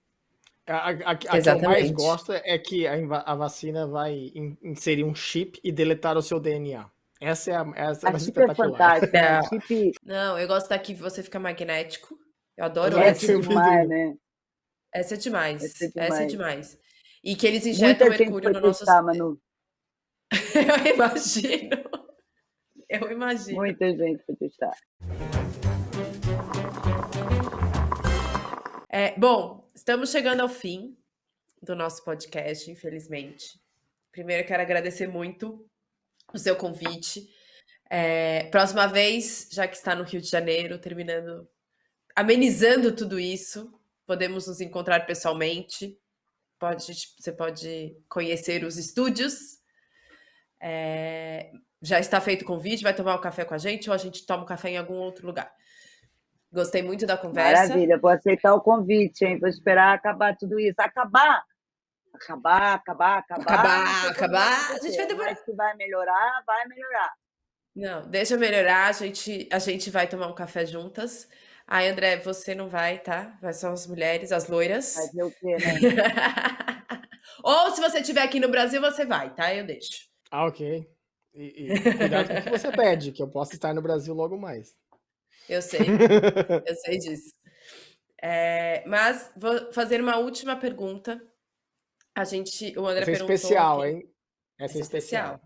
A que eu mais gosto é que a vacina vai inserir um chip e deletar o seu DNA. Essa é mais espetacular. É chip... Não, eu gosto daqui que você fica magnético. Eu adoro essa. É demais, né? Essa é demais. Essa é demais. E que eles injetam muita mercúrio no nosso... Manu. Eu imagino. Muita gente foi testar. Bom, estamos chegando ao fim do nosso podcast, infelizmente. Primeiro, quero agradecer muito o seu convite. Próxima vez, já que está no Rio de Janeiro, amenizando tudo isso, podemos nos encontrar pessoalmente. Você pode conhecer os estúdios. Já está feito o convite, vai tomar um café com a gente ou a gente toma um café em algum outro lugar. Gostei muito da conversa. Maravilha, vou aceitar o convite, hein? Vou esperar acabar tudo isso. Acabar. A gente vai demorar. Mas que vai melhorar, vai melhorar. Não, deixa melhorar, a gente vai tomar um café juntas. Aí, André, você não vai, tá? Vai só as mulheres, as loiras. Vai ver o quê, né? Ou se você estiver aqui no Brasil, você vai, tá? Eu deixo. Ok. E cuidado com o que você pede, que eu posso estar no Brasil logo mais. Eu sei disso. Mas vou fazer uma última pergunta. O André Essa é perguntou... especial, hein? Essa é especial.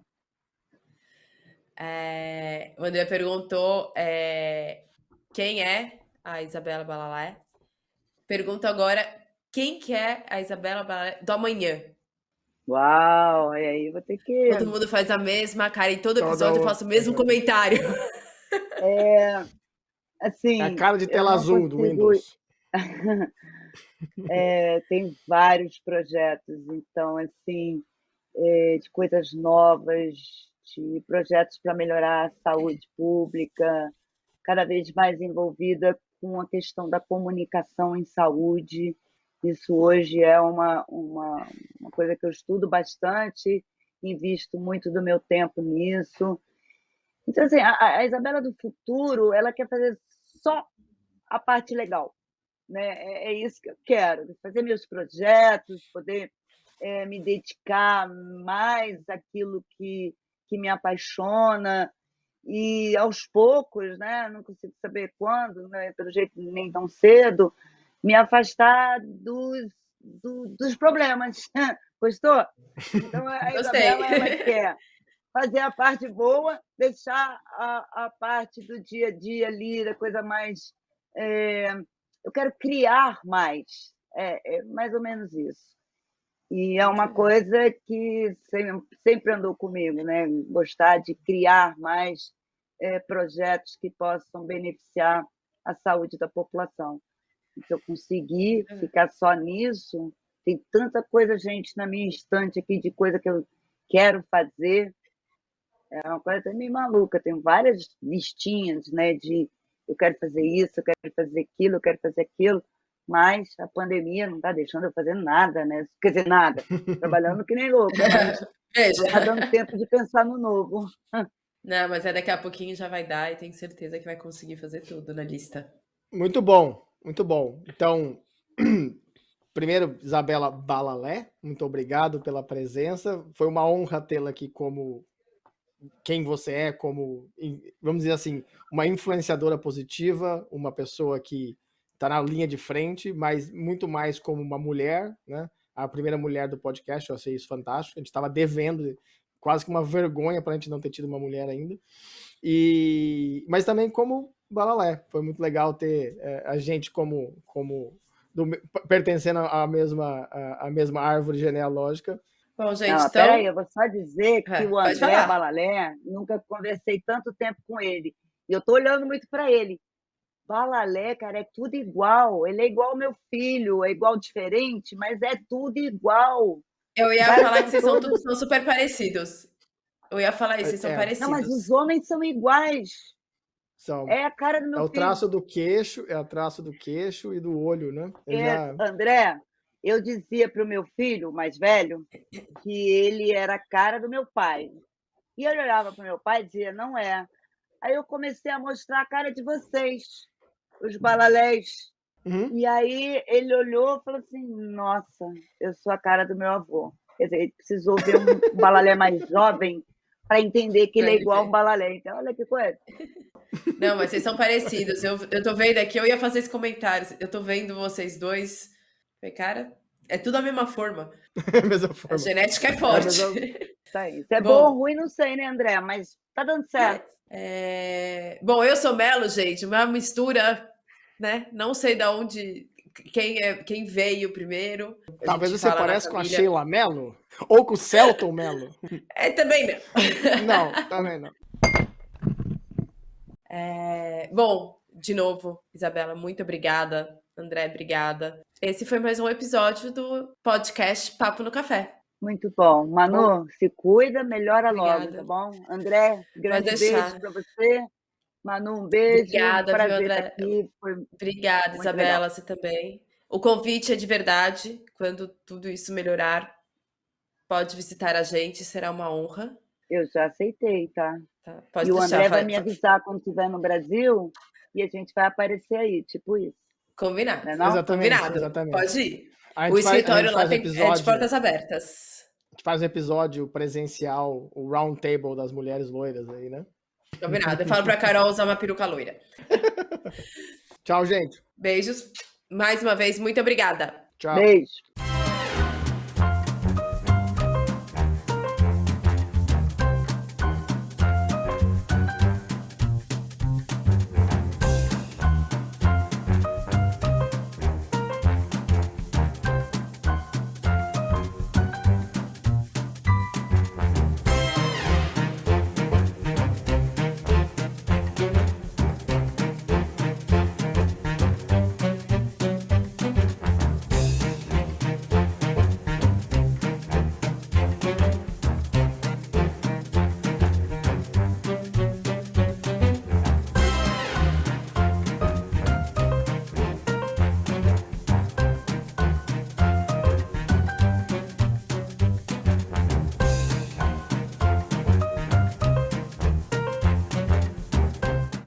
O André perguntou quem é a Isabela Balalé. Pergunta agora quem que é a Isabela Balalé do amanhã. Uau, e aí vou ter que... Todo mundo faz a mesma cara, em todo episódio eu faço o mesmo comentário. Assim, a cara de tela azul do Windows. Tem vários projetos, então, assim, de coisas novas, de projetos para melhorar a saúde pública, cada vez mais envolvida com a questão da comunicação em saúde. Isso hoje é uma coisa que eu estudo bastante, invisto muito do meu tempo nisso. Então, assim, a Isabela do futuro, ela quer fazer só a parte legal, né? É isso que eu quero, fazer meus projetos, poder me dedicar mais àquilo que me apaixona e, aos poucos, né? Não consigo saber quando, né? Pelo jeito nem tão cedo, me afastar dos problemas. Gostou? Então, a Isabela, ela quer fazer a parte boa, deixar a parte do dia a dia ali, da coisa mais... eu quero criar mais, é mais ou menos isso. E é uma coisa que sempre andou comigo, né? Gostar de criar mais projetos que possam beneficiar a saúde da população. Se eu conseguir ficar só nisso, tem tanta coisa, gente, na minha estante aqui de coisa que eu quero fazer. É uma coisa meio maluca. Tem várias listinhas, né? De eu quero fazer isso, eu quero fazer aquilo, eu quero fazer aquilo. Mas a pandemia não está deixando eu fazer nada, né? Quer dizer, nada. Trabalhando que nem louca, mas não está dando tempo de pensar no novo. Não, mas daqui a pouquinho já vai dar e tenho certeza que vai conseguir fazer tudo na lista. Muito bom, muito bom. Então, primeiro, Isabela Balalé, muito obrigado pela presença. Foi uma honra tê-la aqui como quem você é, como, vamos dizer assim, uma influenciadora positiva, uma pessoa que está na linha de frente, mas muito mais como uma mulher, né? A primeira mulher do podcast, eu achei isso fantástico. A gente estava devendo, quase que uma vergonha para a gente não ter tido uma mulher ainda. Mas também como Balalé. Foi muito legal ter a gente pertencendo à mesma árvore genealógica. Bom, gente, não, então... Peraí, eu vou só dizer que o André Balalé, nunca conversei tanto tempo com ele. E eu estou olhando muito para ele. Balalé, cara, é tudo igual. Ele é igual ao meu filho, é igual diferente, mas é tudo igual. Eu ia falar que vocês são super parecidos. Eu ia falar isso, vocês são parecidos. Não, mas os homens são iguais. É a cara do meu filho. É o traço do queixo e do olho, né? André, eu dizia para o meu filho mais velho que ele era a cara do meu pai. E eu olhava para o meu pai e dizia, não é. Aí eu comecei a mostrar a cara de vocês, os balalés. Uhum. E aí ele olhou e falou assim, nossa, eu sou a cara do meu avô. Quer dizer, ele precisou ver um balalé mais jovem para entender que ele é igual a um balalé. Então, olha que coisa. Não, mas vocês são parecidos. Eu tô vendo aqui, eu ia fazer esse comentário. Eu tô vendo vocês dois. Falei, cara, é tudo a mesma forma. A mesma forma. A genética é forte. Isso é bom ou ruim, não sei, né, André? Mas tá dando certo. Bom, eu sou Melo, gente, uma mistura, né? Não sei de onde, quem veio primeiro. Talvez você pareça com a Sheila Mello ou com o Celton Mello. Também não. Não, também não. Bom, de novo, Isabela, muito obrigada. André, obrigada. Esse foi mais um episódio do podcast Papo no Café. Muito bom. Manu, se cuida, melhora logo, tá bom? André, grande beijo para você. Manu, um beijo. Obrigada, prazer viu, André? estar aqui. Obrigada, Isabela, legal. Você também. O convite é de verdade. Quando tudo isso melhorar, pode visitar a gente, será uma honra. Eu já aceitei, tá? Pode e o deixar, André vai me avisar quando estiver no Brasil e a gente vai aparecer aí, tipo isso. Combinado. Não? Exatamente, Combinado. exatamente. Pode ir. O escritório lá é de portas abertas. A gente faz um episódio presencial, o round table das mulheres loiras aí, né? Combinado. Eu falo pra Carol usar uma peruca loira. Tchau, gente. Beijos. Mais uma vez, muito obrigada. Tchau. Beijo.